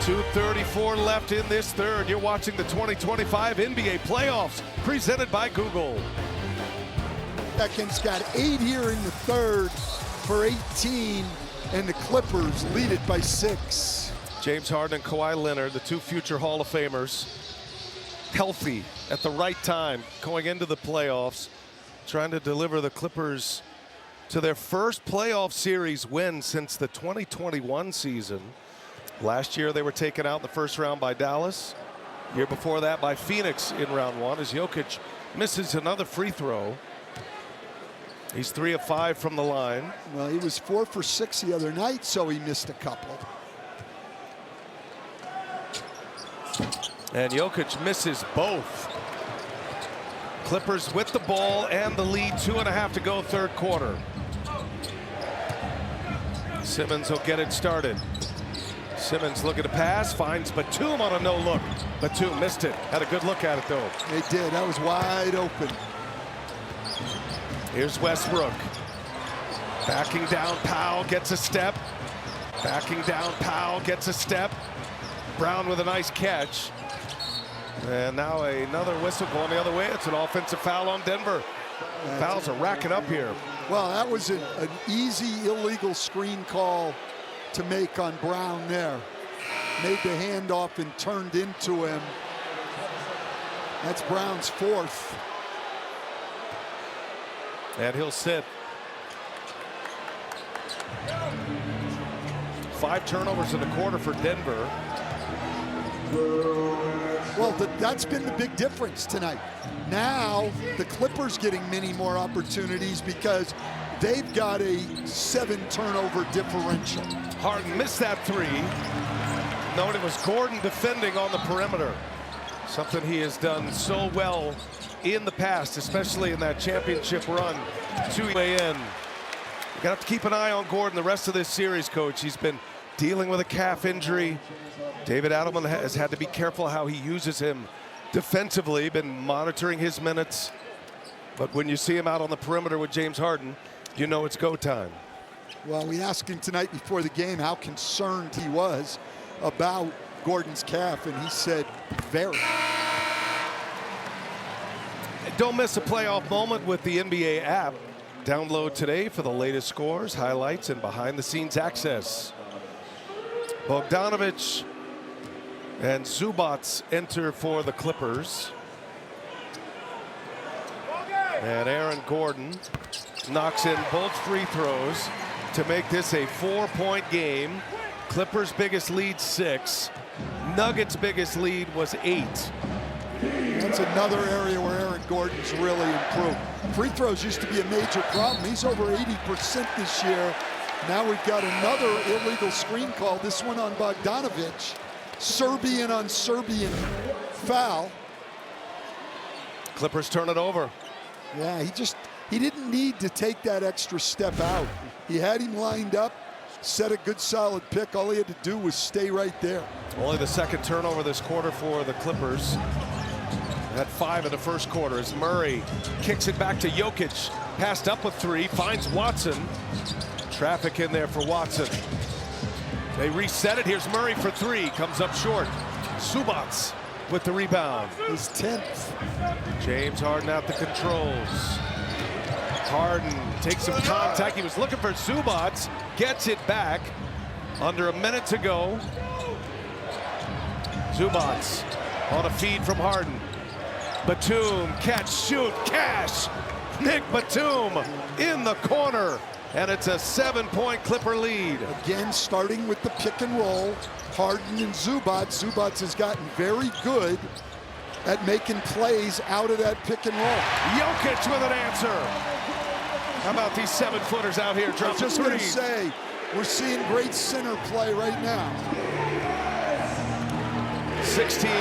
2:34 left in this third. You're watching the 2025 NBA playoffs presented by Google. Seconds, got 8 here in the third for 18, and the Clippers lead it by 6. James Harden and Kawhi Leonard, the two future Hall of Famers, healthy at the right time going into the playoffs, trying to deliver the Clippers to their first playoff series win since the 2021 season. Last year they were taken out in the first round by Dallas. Year before that by Phoenix in round 1 as Jokic misses another free throw. He's 3 of 5 from the line. Well, he was 4 for 6 the other night, so he missed a couple. And Jokic misses both. Clippers with the ball and the lead, 2.5 to go third quarter. Simmons will get it started. Simmons looking to pass, finds Batum on a no-look. Batum missed it. Had a good look at it, though. They did. That was wide open. Here's Westbrook. Backing down, Powell gets a step. Backing down, Powell gets a step. Brown with a nice catch. And now another whistle going the other way. It's an offensive foul on Denver. Fouls are racking up here. Well, that was an easy illegal screen call to make on Brown there. Made the handoff and turned into him. That's Brown's 4th. And he'll sit. 5 turnovers in the quarter for Denver. Well, that's been the big difference tonight. Now the Clippers getting many more opportunities because they've got a 7 turnover differential. Harden missed that 3. No, it was Gordon defending on the perimeter. Something he has done so well in the past, especially in that championship run. 2 way in. You got to keep an eye on Gordon the rest of this series, Coach. He's been dealing with a calf injury. David Adelman has had to be careful how he uses him defensively, been monitoring his minutes. But when you see him out on the perimeter with James Harden, you know it's go time. Well, we asked him tonight before the game how concerned he was about Gordon's calf, and he said, very. Don't miss a playoff moment with the NBA app. Download today for the latest scores, highlights, and behind-the-scenes access. Bogdanovic and Zubac enter for the Clippers. And Aaron Gordon knocks in both free throws to make this a 4-point game. Clippers' biggest lead 6. Nuggets' biggest lead was 8. That's another area where Aaron Gordon's really improved. Free throws used to be a major problem. He's over 80% this year. Now we've got another illegal screen call, this one on Bogdanovic. Serbian on Serbian foul. Clippers turn it over. Yeah, he didn't need to take that extra step out. He had him lined up, set a good solid pick. All he had to do was stay right there. Only the second turnover this quarter for the Clippers. Had 5 in the first quarter as Murray kicks it back to Jokic. Passed up with 3, finds Watson. Traffic in there for Watson. They reset it. Here's Murray for three. Comes up short. Zubac with the rebound. His 10th. James Harden at the controls. Harden takes some contact. He was looking for Zubac. Gets it back. Under a minute to go. Zubac on a feed from Harden. Batum, catch, shoot, cash. Nick Batum in the corner. And it's a 7-point Clipper lead. Again, starting with the pick and roll. Harden and Zubac. Zubac has gotten very good at making plays out of that pick and roll. Jokic with an answer. How about these 7-footers out here I was dropping just going to threes? say, we're seeing great center play right now. 16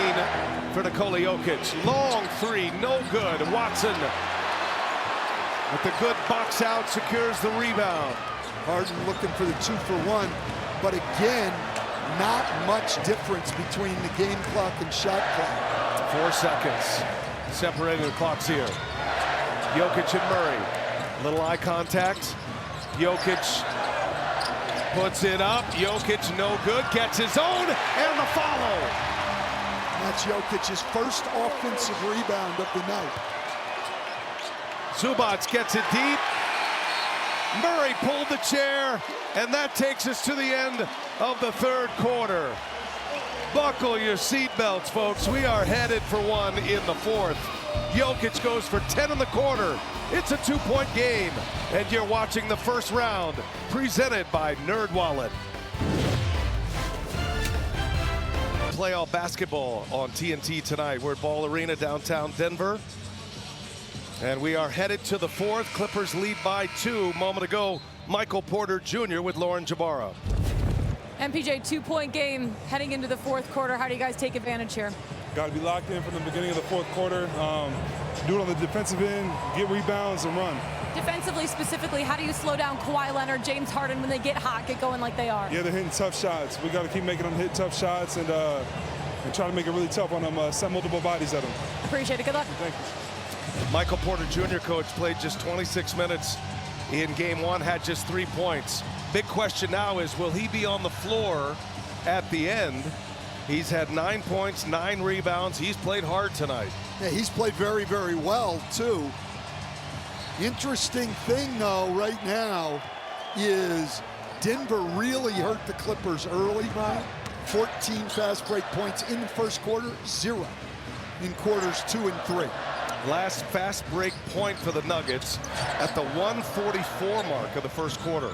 for Nikola Jokic. Long three, no good. Watson with the good box out, secures the rebound. Harden looking for the 2-for-1, but again, not much difference between the game clock and shot clock. 4 seconds separating the clocks here. Jokic and Murray. Little eye contact. Jokic puts it up. Jokic no good. Gets his own and the follow. That's Jokic's first offensive rebound of the night. Zubac gets it deep. Murray pulled the chair, and that takes us to the end of the third quarter. Buckle your seatbelts, folks. We are headed for one in the fourth. Jokic goes for 10 in the quarter. It's a 2-point game, and you're watching the first round, presented by NerdWallet. Playoff basketball on TNT tonight. We're at Ball Arena, downtown Denver. And we are headed to the fourth. Clippers lead by 2. Moment ago, Michael Porter Jr. with Lauren Jabara. MPJ, 2-point game heading into the fourth quarter. How do you guys take advantage here? Got to be locked in from the beginning of the fourth quarter. Do it on the defensive end, get rebounds, and run. Defensively, specifically, how do you slow down Kawhi Leonard, James Harden when they get hot, get going like they are? Yeah, they're hitting tough shots. We got to keep making them hit tough shots and try to make it really tough on them, set multiple bodies at them. Appreciate it. Good luck. Thank you. Michael Porter Jr., coach, played just 26 minutes in game 1, had just 3 points. Big question now is, will he be on the floor at the end? He's had 9 points, 9 rebounds. He's played hard tonight. Yeah, he's played very, very well, too. Interesting thing, though, right now is Denver really hurt the Clippers early, Brian. 14 fast break points in the first quarter, 0 in quarters 2 and 3. Last fast break point for the Nuggets at the 1:44 mark of the first quarter.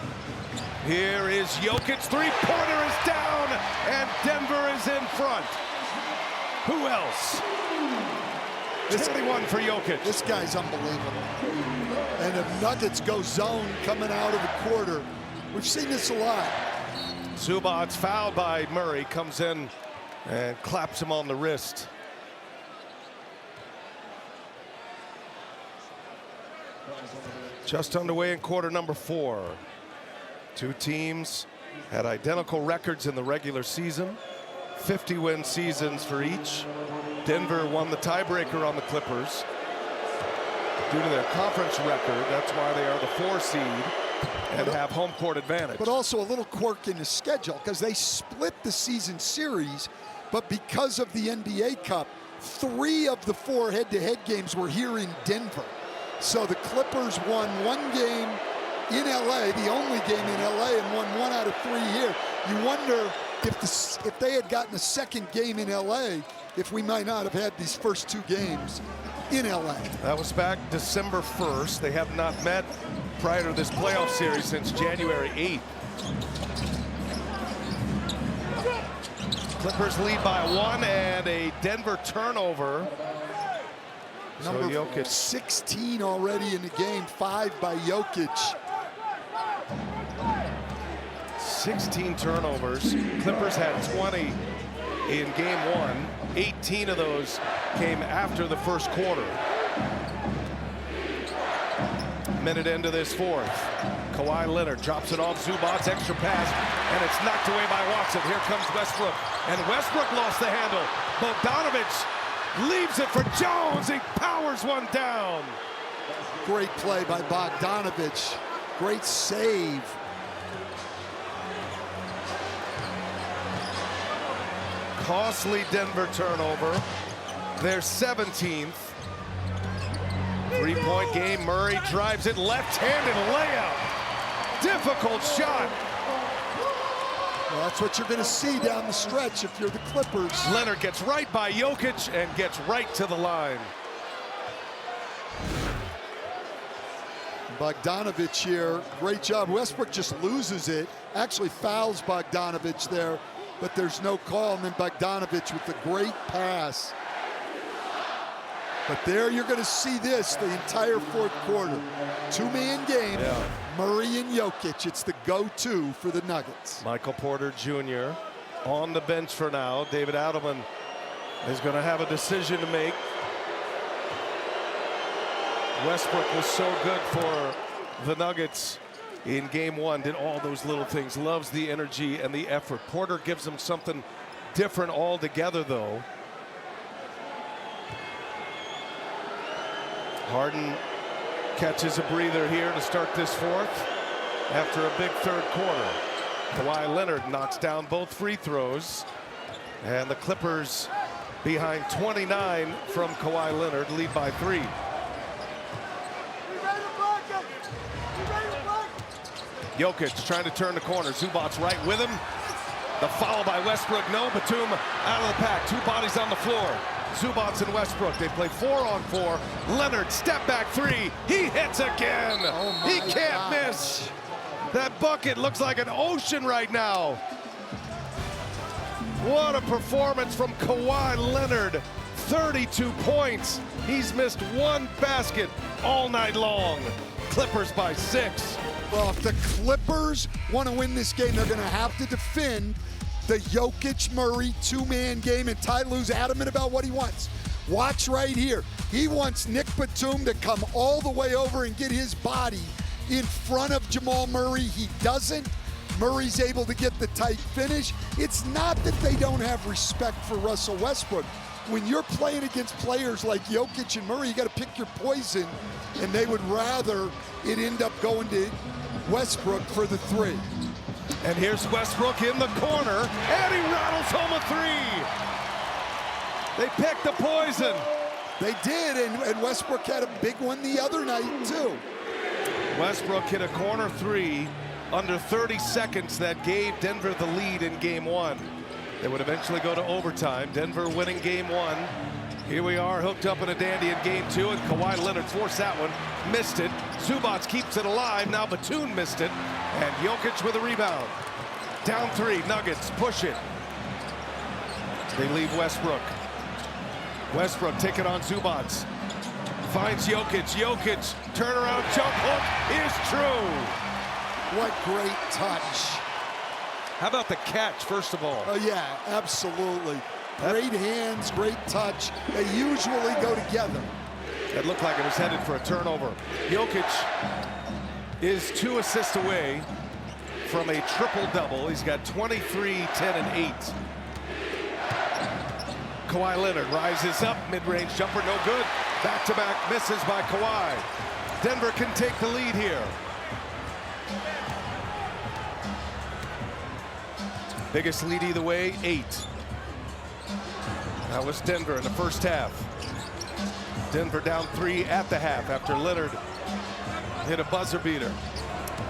Here is Jokic, three-pointer is down, and Denver is in front. Who else? 21 for Jokic. This guy's unbelievable. And if Nuggets go zone coming out of the quarter, we've seen this a lot. Zubac fouled by Murray, comes in and claps him on the wrist. Just underway in quarter number 4. Two teams had identical records in the regular season, 50-win seasons for each. Denver won the tiebreaker on the Clippers due to their conference record. That's why they are the 4 seed and have home court advantage. But also a little quirk in the schedule because they split the season series, but because of the NBA Cup, 3 of the 4 head-to-head games were here in Denver. So the Clippers won 1 game in LA, the only game in LA, and won 1 out of 3 here. You wonder if they had gotten a second game in LA, if we might not have had these first 2 games in LA. That was back December 1st. They have not met prior to this playoff series since January 8th. Clippers lead by 1 and a Denver turnover. Number so Jokic 16 already in the game, 5 by Jokic. 16 turnovers. Clippers had 20 in game 1. 18 of those came after the first quarter. Minute into this fourth. Kawhi Leonard drops it off Zubac, extra pass, and it's knocked away by Watson. Here comes Westbrook, and Westbrook lost the handle. Bogdanovich leaves it for Jones. He powers one down. Great play by Bogdanovich. Great save. Costly Denver turnover. Their 17th. Three-point game. Murray drives it, left-handed layup. Difficult shot. Well, that's what you're going to see down the stretch if you're the Clippers. Leonard gets right by Jokic and gets right to the line. Bogdanovich here, great job. Westbrook just loses it, actually fouls Bogdanovich there, but there's no call, and then Bogdanovich with the great pass. But there you're going to see this the entire fourth quarter. Two-man game, Murray and Jokic. It's the go-to for the Nuggets. Michael Porter Jr. on the bench for now. David Adelman is going to have a decision to make. Westbrook was so good for the Nuggets in game one, did all those little things, loves the energy and the effort. Porter gives him something different altogether, though. Harden catches a breather here to start this fourth after a big third quarter. Kawhi Leonard knocks down both free throws, and the Clippers behind 29 from Kawhi Leonard, lead by 3. Jokic trying to turn the corner. Zubac's right with him. The foul by Westbrook. No, Batum out of the pack. Two bodies on the floor. Zubac and Westbrook. They play 4-on-4. Leonard, step back three. He hits again. He can't miss. That bucket looks like an ocean right now. What a performance from Kawhi Leonard. 32 points. He's missed one basket all night long. Clippers by 6. Well, if the Clippers want to win this game, they're going to have to defend the Jokic-Murray two-man game, and Ty Lue's adamant about what he wants. Watch right here. He wants Nick Batum to come all the way over and get his body in front of Jamal Murray. He doesn't. Murray's able to get the tight finish. It's not that they don't have respect for Russell Westbrook. When you're playing against players like Jokic and Murray, you got to pick your poison, and they would rather it end up going to Westbrook for the 3. And here's Westbrook in the corner, and he rattles home a 3. They picked the poison. They did, and Westbrook had a big one the other night, too. Westbrook hit a corner 3 under 30 seconds that gave Denver the lead in game 1. They would eventually go to overtime. Denver winning game 1. Here we are, hooked up in a dandy in game 2, and Kawhi Leonard forced that one, missed it. Zubac keeps it alive. Now Batum missed it, and Jokic with a rebound. Down 3, Nuggets push it. They leave Westbrook. Westbrook taking on Zubac. Finds Jokic. Jokic, turnaround jump hook is true. What great touch. How about the catch, first of all? Oh, yeah, absolutely. Great hands, great touch. They usually go together. That looked like it was headed for a turnover. Jokic is 2 assists away from a triple-double. He's got 23, 10, and 8. Kawhi Leonard rises up, mid-range jumper, no good. Back-to-back misses by Kawhi. Denver can take the lead here. Biggest lead either way, 8. That was Denver in the first half. Denver down 3 at the half after Leonard hit a buzzer beater.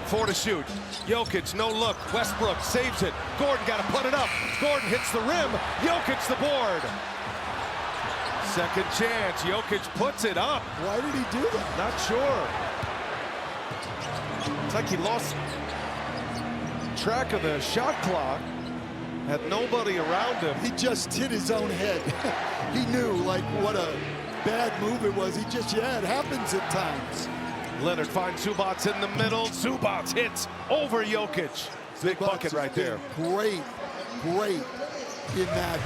4 to shoot. Jokic, no look. Westbrook saves it. Gordon got to put it up. Gordon hits the rim. Jokic the board. Second chance. Jokic puts it up. Why did he do that? Not sure. It's like he lost track of the shot clock. Had nobody around him. He just hit his own head. He knew, like, what a bad move it was. He just, yeah, it happens at times. Leonard finds Zubac in the middle. Zubac hits over Jokic. Big bucket right there. Great in that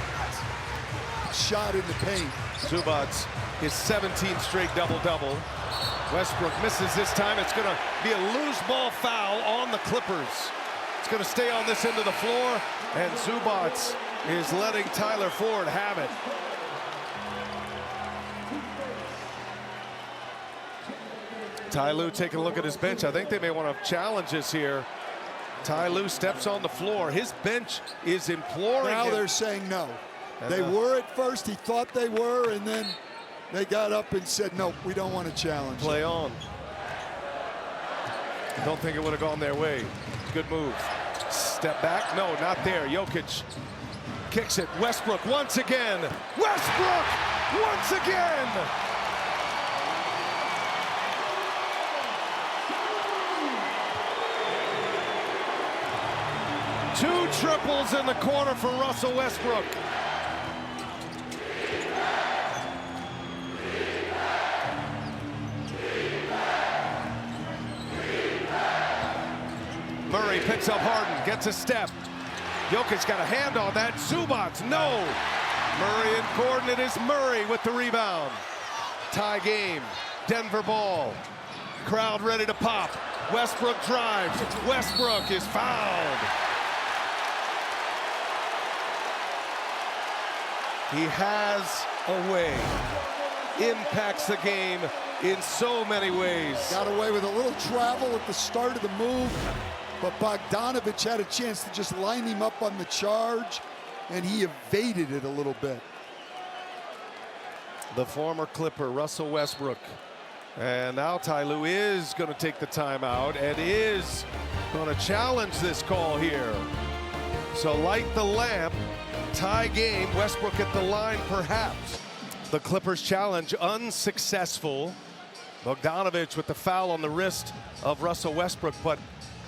shot in the paint. Zubac is 17th straight double-double. Westbrook misses this time. It's going to be a loose ball foul on the Clippers. It's going to stay on this end of the floor, and Zubac is letting Tyler Ford have it. Ty Lue taking a look at his bench. I think they may want to have challenges here. Ty Lue steps on the floor. His bench is imploring Now him. they're saying no. They were at first. He thought they were, and then they got up and said, nope, we don't want to challenge. Play on. Don't think it would have gone their way. Good move. Step back. No, not there. Jokic kicks it. Westbrook once again. Westbrook once again. Two triples in the corner for Russell Westbrook. Murray picks up Harden, gets a step. Jokic got a hand on that. Zubac, no. Murray and Gordon, it is Murray with the rebound. Tie game, Denver ball. Crowd ready to pop. Westbrook drives. Westbrook is fouled. He has a way. Impacts the game in so many ways. Got away with a little travel at the start of the move, but Bogdanovich had a chance to just line him up on the charge, and he evaded it a little bit. The former Clipper, Russell Westbrook. And now Ty Lue is going to take the timeout and is going to challenge this call here. So light the lamp, tie game, Westbrook at the line perhaps. The Clippers challenge unsuccessful. Bogdanovich with the foul on the wrist of Russell Westbrook, but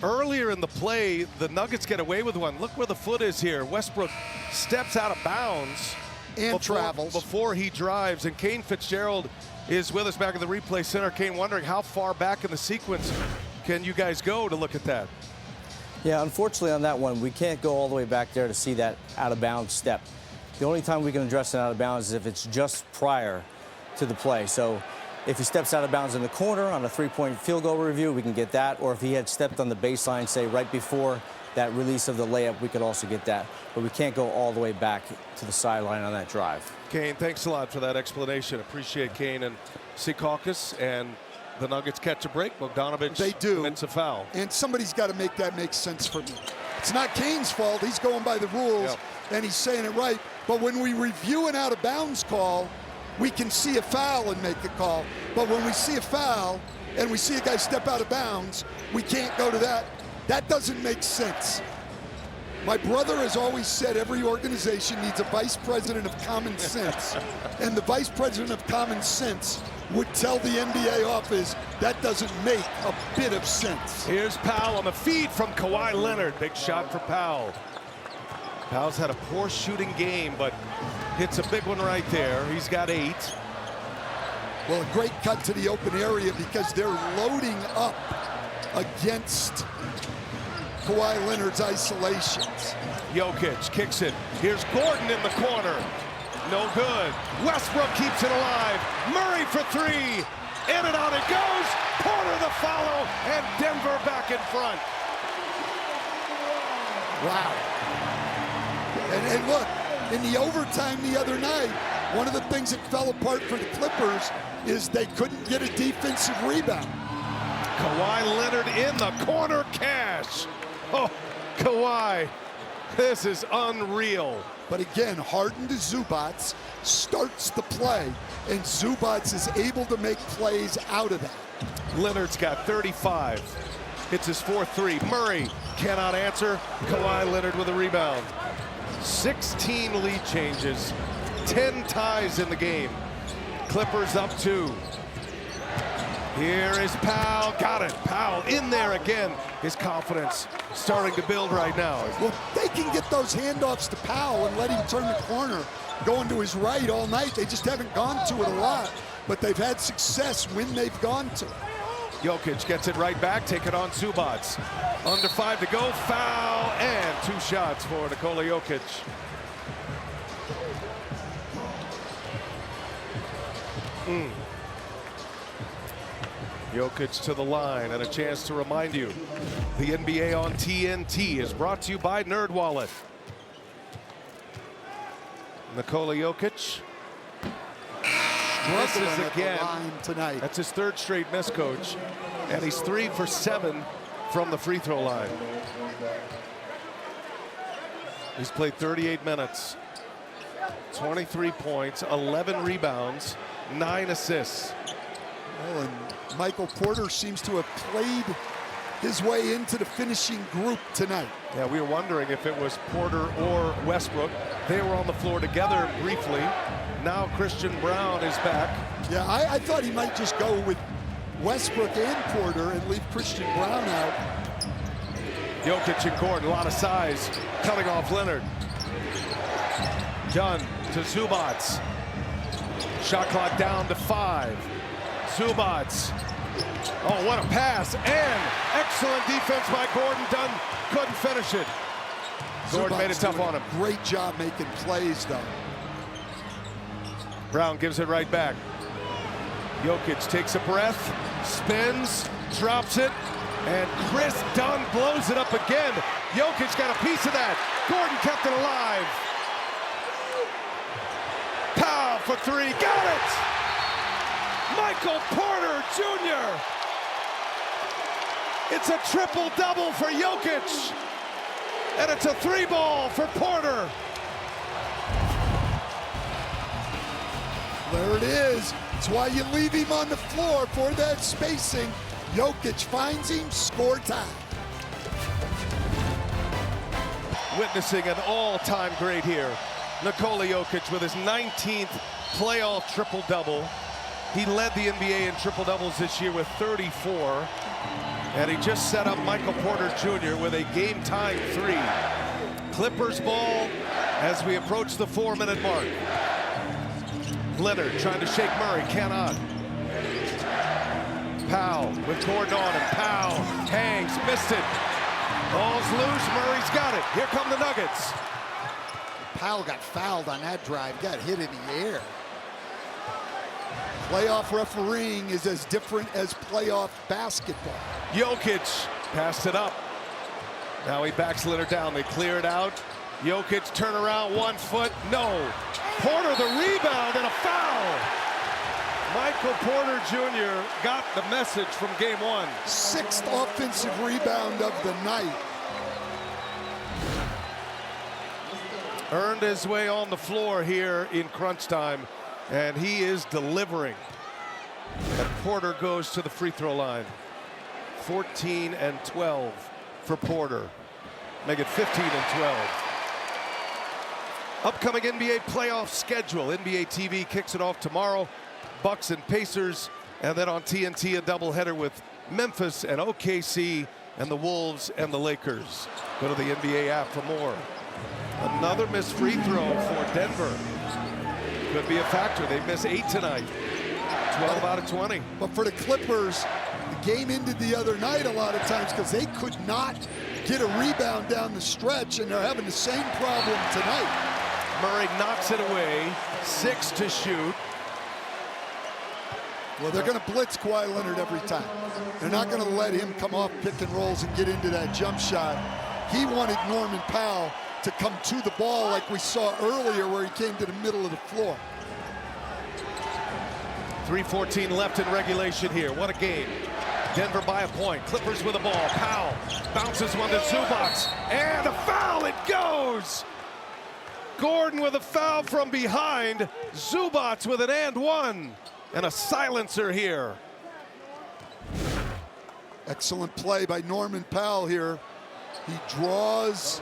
earlier in the play, the Nuggets get away with one. Look where the foot is here. Westbrook steps out of bounds And travels. before he drives, and Kane Fitzgerald is with us back in the replay center. Kane, wondering how far back in the sequence can you guys go to look at that? Yeah, unfortunately on that one, we can't go all the way back there to see that out-of-bounds step. The only time we can address an out-of-bounds is if it's just prior to the play. So if he steps out of bounds in the corner on a three-point field goal review, we can get that. Or if he had stepped on the baseline, say, right before that release of the layup, we could also get that. But we can't go all the way back to the sideline on that drive. Kane, thanks a lot for that explanation. Appreciate Kane and Secaucus, and the Nuggets catch a break. Bogdanovich They do. commits a foul. And somebody's got to make that make sense for me. It's not Kane's fault. He's going by the rules, Yep. and he's saying it right. But when we review an out-of-bounds call, we can see a foul and make the call. But when we see a foul and we see a guy step out of bounds, we can't go to that. That doesn't make sense. My brother has always said every organization needs a vice president of common sense. And the vice president of common sense would tell the NBA office that doesn't make a bit of sense. Here's Powell on the feed from Kawhi Leonard. Big shot for Powell. Powell's had a poor shooting game, but hits a big one right there. He's got 8. Well, a great cut to the open area because they're loading up against Kawhi Leonard's isolations. Jokic kicks it. Here's Gordon in the corner. No good. Westbrook keeps it alive. Murray for 3. In and out it goes. Porter the follow, and Denver back in front. Wow. And look, in the overtime the other night, one of the things that fell apart for the Clippers is they couldn't get a defensive rebound. Kawhi Leonard in the corner, cash. Oh, Kawhi, this is unreal. But again, Harden to Zubac starts the play, and Zubac is able to make plays out of that. Leonard's got 35. Hits his 4-3. Murray cannot answer. Kawhi Leonard with a rebound. 16 lead changes. 10 ties in the game. Clippers up 2. Here is Powell. Got it. Powell in there again. His confidence starting to build right now. Well, they can get those handoffs to Powell and let him turn the corner, going to his right all night. They just haven't gone to it a lot, but they've had success when they've gone to it. Jokic gets it right back. Take it on Zubac. Under 5 to go. Foul and 2 shots for Nikola Jokic. Jokic to the line, and a chance to remind you, the NBA on TNT is brought to you by NerdWallet. Nikola Jokic misses Struggling at the again. line tonight. That's his 3rd straight miss, coach, and he's 3 for 7 from the free throw line. He's played 38 minutes. 23 points, 11 rebounds, 9 assists. Well, and Michael Porter seems to have played his way into the finishing group tonight. Yeah, we were wondering if it was Porter or Westbrook. They were on the floor together briefly. Now Christian Braun is back. Yeah, I thought he might just go with Westbrook and Porter and leave Christian Braun out. Jokic and Gordon, a lot of size, cutting off Leonard. Dunn to Zubac. Shot clock down to 5. Zubac. Oh, what a pass, and excellent defense by Gordon. Dunn couldn't finish it. Gordon made it tough on him. Great job making plays, though. Brown gives it right back. Jokic takes a breath, spins, drops it, and Chris Dunn blows it up again. Jokic got a piece of that. Gordon kept it alive. Powell for 3, got it! Michael Porter Jr. It's a triple-double for Jokic, and it's a 3-ball for Porter. There it is. That's why you leave him on the floor for that spacing. Jokic finds him, score time. Witnessing an all-time great here. Nikola Jokic with his 19th playoff triple-double. He led the NBA in triple-doubles this year with 34. And he just set up Michael Porter Jr. with a game-tying 3. Clippers ball as we approach the 4-minute mark. Leonard trying to shake Murray, cannot. Powell with Gordon on him. Powell hangs, missed it. Ball's loose, Murray's got it. Here come the Nuggets. Powell got fouled on that drive, got hit in the air. Playoff refereeing is as different as playoff basketball. Jokic passed it up. Now he backs Leonard down. They clear it out. Jokic turn around, 1 foot, no. Porter the rebound and a foul. Michael Porter Jr. got the message from game 1. 6th offensive rebound of the night. Earned his way on the floor here in crunch time, and he is delivering. And Porter goes to the free throw line. 14 and 12 for Porter. Make it 15 and 12. Upcoming NBA playoff schedule. NBA TV kicks it off tomorrow. Bucks and Pacers, and then on TNT a doubleheader with Memphis and OKC and the Wolves and the Lakers. Go to the NBA app for more. Another missed free throw for Denver. Could be a factor. They miss 8 tonight. 12 out of 20. But for the Clippers, the game ended the other night a lot of times because they could not get a rebound down the stretch, and they're having the same problem tonight. Murray knocks it away, 6 to shoot. Well, they're going to blitz Kawhi Leonard every time. They're not going to let him come off pick and rolls and get into that jump shot. He wanted Norman Powell to come to the ball like we saw earlier where he came to the middle of the floor. 3:14 left in regulation here. What a game. Denver by a point. Clippers with the ball. Powell bounces one to Zubac. And a foul, it goes! Gordon with a foul from behind. Zubac with an and one. And a silencer here. Excellent play by Norman Powell here. He draws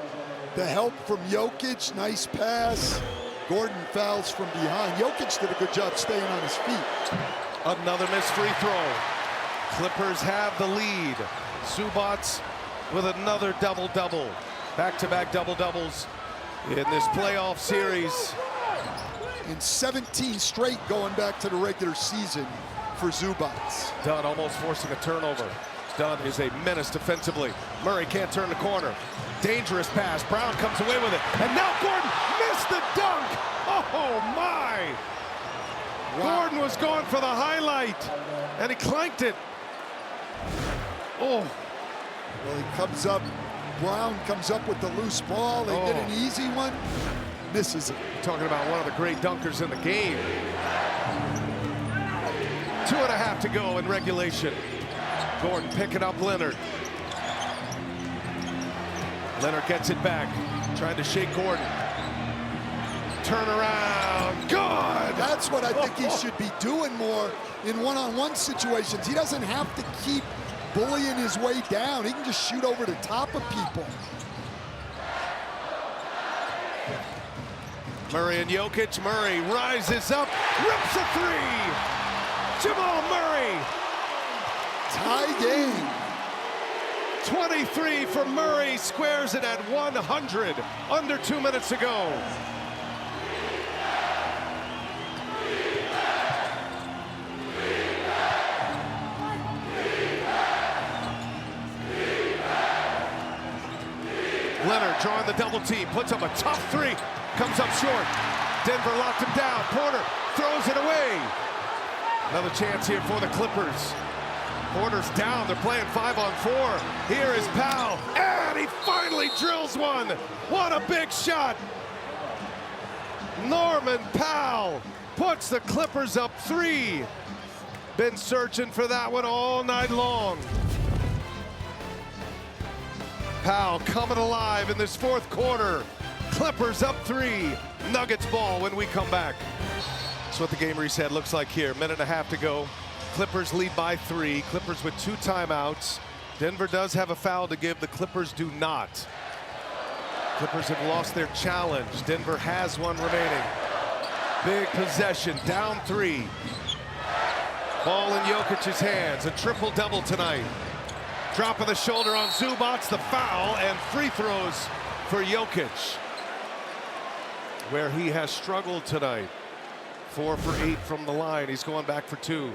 the help from Jokic. Nice pass. Gordon fouls from behind. Jokic did a good job staying on his feet. Another missed free throw. Clippers have the lead. Zubac with another double-double. Back-to-back double-doubles in this playoff series. In 17 straight going back to the regular season for Zubac. Dunn almost forcing a turnover. Dunn is a menace defensively. Murray can't turn the corner. Dangerous pass. Brown comes away with it. And now Gordon missed the dunk. Oh, my. Wow. Gordon was going for the highlight, and he clanked it. Oh. Well, he comes up. Brown comes up with the loose ball. They get an easy one. Misses it. Talking about one of the great dunkers in the game. 2.5 to go in regulation. Gordon picking up Leonard. Leonard gets it back, trying to shake Gordon. Turnaround, good! That's what I think he should be doing more in one-on-one situations. He doesn't have to keep bullying his way down. He can just shoot over the top of people. Murray and Jokic. Murray rises up, rips a three. Jamal Murray. Tie game. 23 for Murray, squares it at 100. Under 2 minutes to go. Leonard drawing the double team, puts up a tough three, comes up short. Denver locked him down. Porter throws it away. Another chance here for the Clippers. Porter's down, they're playing 5-on-4. Here is Powell, and he finally drills one. What a big shot. Norman Powell puts the Clippers up 3. Been searching for that one all night long. Powell coming alive in this fourth quarter. Clippers up 3. Nuggets ball when we come back. That's what the game reset looks like here. Minute and a half to go. Clippers lead by 3. Clippers with 2 timeouts. Denver does have a foul to give. The Clippers do not. Clippers have lost their challenge. Denver has one remaining. Big possession, down 3. Ball in Jokic's hands. A triple-double tonight. Drop of the shoulder on Zubac, the foul, and free throws for Jokic, where he has struggled tonight. 4 for 8 from the line. He's going back for 2.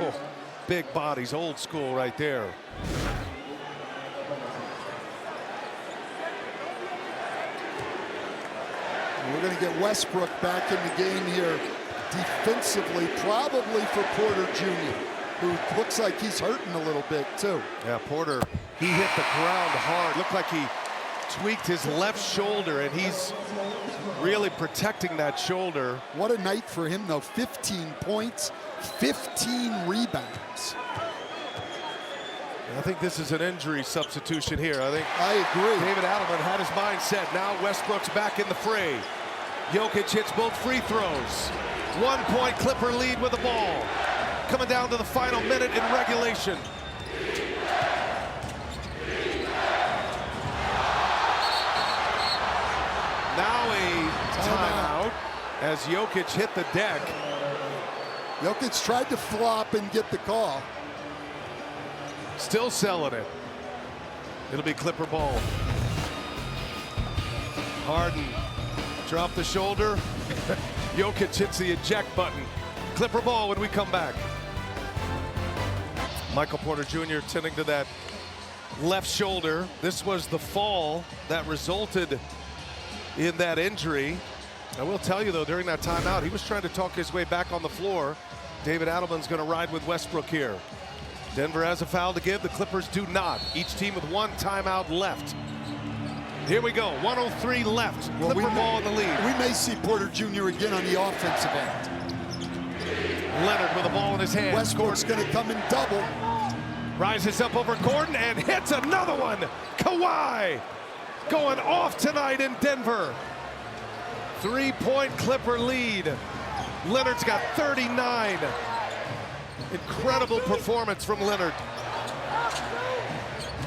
Oh, big bodies, old school right there. We're going to get Westbrook back in the game here defensively, probably for Porter Jr., who looks like he's hurting a little bit too. Yeah, Porter, he hit the ground hard. Looked like he tweaked his left shoulder, and he's really protecting that shoulder. What a night for him, though. 15 points, 15 rebounds. I think this is an injury substitution here. I agree. David Adelman had his mind set. Now Westbrook's back in the fray. Jokic hits both free throws. 1-point Clipper lead with the ball. Coming down to the final minute in regulation. Now a timeout as Jokic hit the deck. Jokic tried to flop and get the call. Still selling it. It'll be Clipper ball. Harden dropped the shoulder. Jokic hits the eject button. Clipper ball when we come back. Michael Porter Jr. tending to that left shoulder. This was the fall that resulted in that injury. I will tell you, though, during that timeout, he was trying to talk his way back on the floor. David Adelman's going to ride with Westbrook here. Denver has a foul to give. The Clippers do not. Each team with 1 timeout left. Here we go. 1:03 left. Well, Clipper ball in the lead. We may see Porter Jr. again on the offensive end. Leonard with the ball in his hand. Westbrook's going to come in double. Rises up over Gordon and hits another one. Kawhi going off tonight in Denver. 3-point Clipper lead. Leonard's got 39. Incredible performance from Leonard.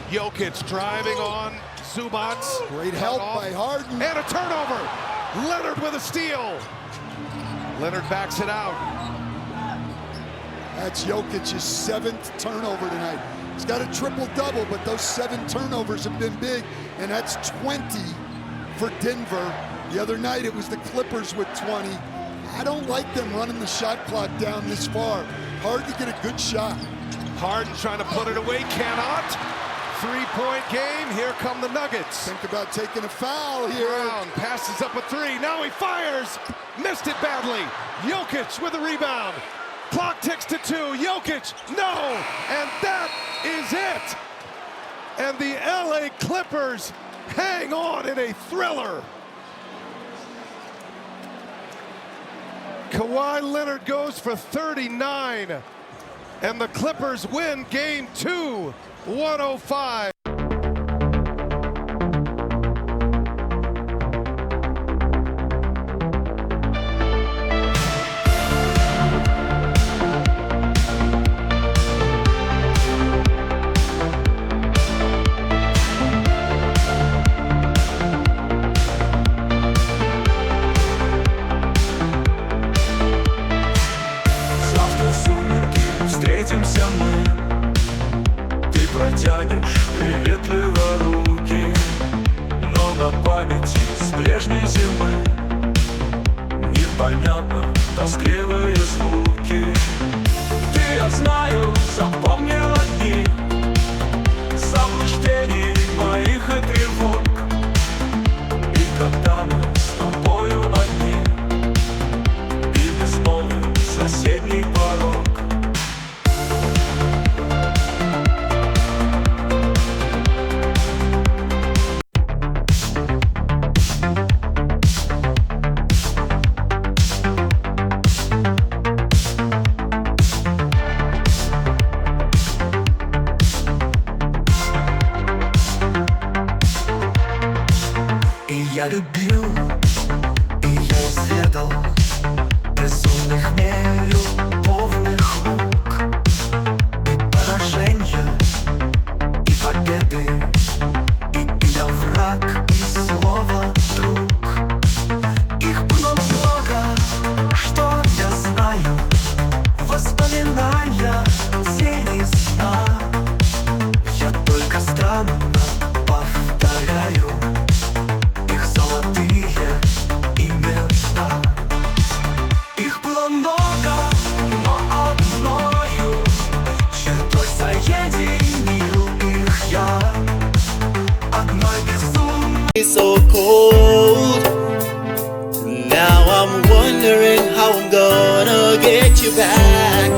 Jokic driving on Zubac. Great help by Harden. And a turnover. Leonard with a steal. Leonard backs it out. That's Jokic's 7th turnover tonight. He's got a triple-double, but those 7 turnovers have been big, and that's 20 for Denver. The other night, it was the Clippers with 20. I don't like them running the shot clock down this far. Hard to get a good shot. Harden trying to put it away, cannot. 3-point game, here come the Nuggets. Think about taking a foul here. Brown passes up a 3, now he fires. Missed it badly. Jokic with a rebound. Clock ticks to 2, Jokic, no! And that is it! And the LA Clippers hang on in a thriller. Kawhi Leonard goes for 39, and the Clippers win game 2, 105. протянешь приветливо руки, но на памяти с прежней зимы непонятно тоскливые звуки. Ты, я знаю, запомнила дни заблуждений моих и тревог. И когда мы с тобою одни, и безмолвен соседний порог. И я любил, и я изведал безумных нелюбовных мук, и поражения, и победы, и имя враг, и слово друг. Их было много, что я знаю, воспоминая тени сна. Я только странно повторяю их золотые имена. Их было много, но одною чертой соединил их я. Одной безумной. It's so cold. Now I'm wondering how I'm gonna get you back.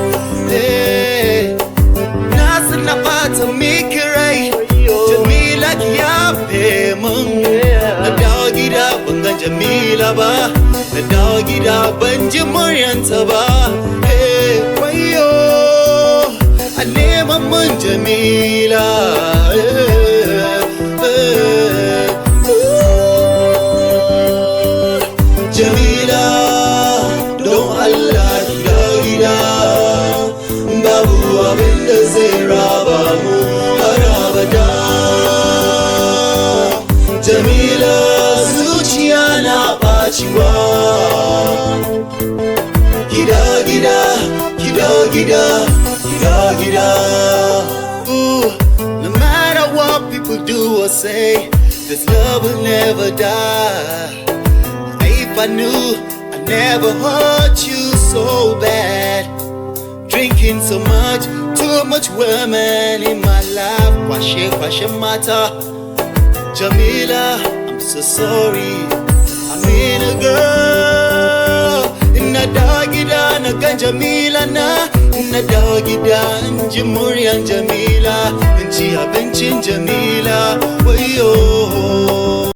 Hey, nothing about to make it right. Jamila ki yafe mun. Na dawo gida ban ga Jamila ba. Na dawo gida ban ji muryanta ba. Hey, wayo, a neman mun Jamila. Jamila, don Allah ki gida, babu abin da zai raba mu har abada. Jamila, zuciya na ɓaciwa. Gida, gida, gida, gida, gida, gida. Ooh, no matter what people do or say, this love will never die. If I knew I never hurt you so bad, drinking so much, too much women in my life. Kwashe mata, Jamila, I'm so sorry. I mean a girl. Inna dawo gida na gan Jamila na. Inna dawo gida in ji muryan Jamila, in ci abincin Jamila. Wayo.